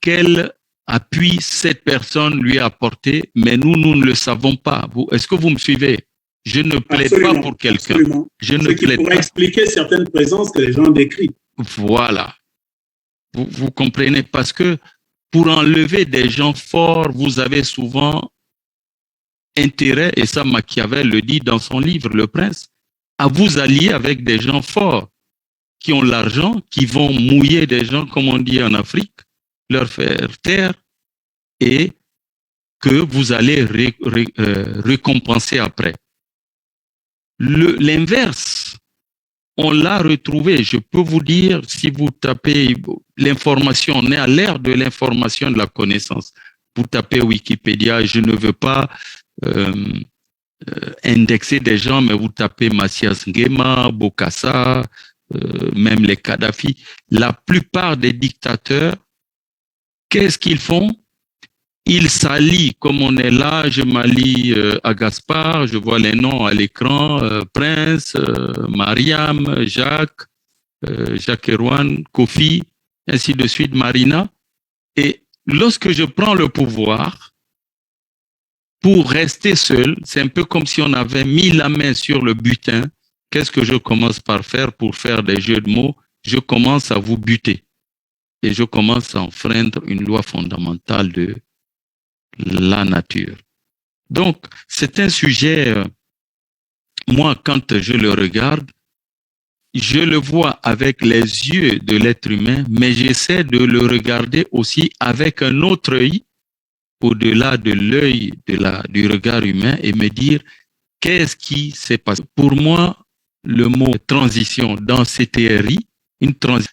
quel appui cette personne lui a apporté, mais nous ne le savons pas. Est-ce que vous me suivez? Je ne plaide pas pour quelqu'un. Je ne plaide pas. Expliquer certaines présences que les gens décrivent. Voilà. Vous comprenez? Parce que pour enlever des gens forts, vous avez souvent intérêt, et ça Machiavel le dit dans son livre Le Prince, à vous allier avec des gens forts qui ont l'argent, qui vont mouiller des gens, comme on dit en Afrique, leur faire taire, et que vous allez récompenser après. L'inverse, on l'a retrouvé. Je peux vous dire, si vous tapez l'information, on est à l'ère de l'information, de la connaissance. Vous tapez Wikipédia, je ne veux pas indexer des gens, mais vous tapez Mathias Nguema, Bokassa, même les Kadhafi. La plupart des dictateurs, qu'est-ce qu'ils font? Ils s'allient, comme on est là, je m'allie à Gaspard, je vois les noms à l'écran, Prince, Mariam, Jacques Erwan, Kofi, ainsi de suite, Marina. Et lorsque je prends le pouvoir, pour rester seul, c'est un peu comme si on avait mis la main sur le butin. Qu'est-ce que je commence par faire pour faire des jeux de mots? Je commence à vous buter. Et je commence à enfreindre une loi fondamentale de la nature. Donc, c'est un sujet, moi, quand je le regarde, je le vois avec les yeux de l'être humain, mais j'essaie de le regarder aussi avec un autre œil, au-delà de l'œil du regard humain, et me dire qu'est-ce qui s'est passé. Pour moi, le mot transition dans CTRI,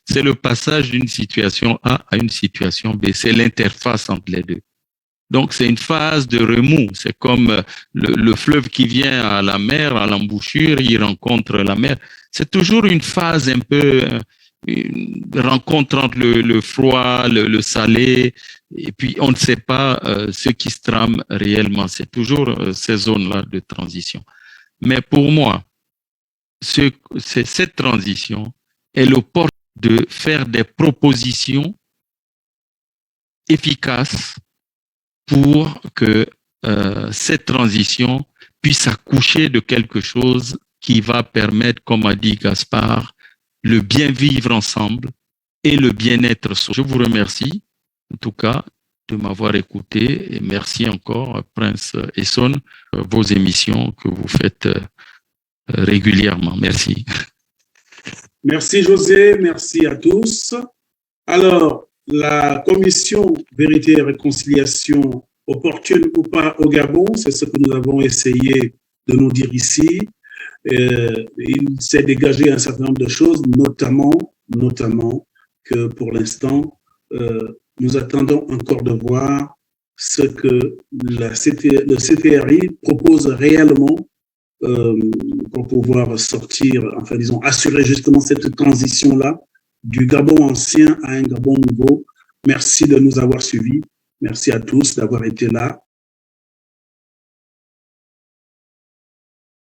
c'est le passage d'une situation A à une situation B, c'est l'interface entre les deux. Donc, c'est une phase de remous. C'est comme le fleuve qui vient à la mer, à l'embouchure, il rencontre la mer. C'est toujours une phase un peu, une rencontre entre le froid, le salé, et puis on ne sait pas ce qui se trame réellement. C'est toujours ces zones-là de transition. Mais pour moi, cette transition est l'opportunité de faire des propositions efficaces pour que cette transition puisse accoucher de quelque chose qui va permettre, comme a dit Gaspard, le bien vivre ensemble et le bien-être. Je vous remercie, en tout cas, de m'avoir écouté et merci encore, Prince Esson, vos émissions que vous faites régulièrement. Merci. Merci José, merci à tous. Alors, la commission Vérité et Réconciliation, opportune ou pas au Gabon, c'est ce que nous avons essayé de nous dire ici. Il s'est dégagé un certain nombre de choses, notamment que pour l'instant, nous attendons encore de voir ce que le CTRI propose réellement pour pouvoir sortir, enfin disons, assurer justement cette transition-là du Gabon ancien à un Gabon nouveau. Merci de nous avoir suivis. Merci à tous d'avoir été là.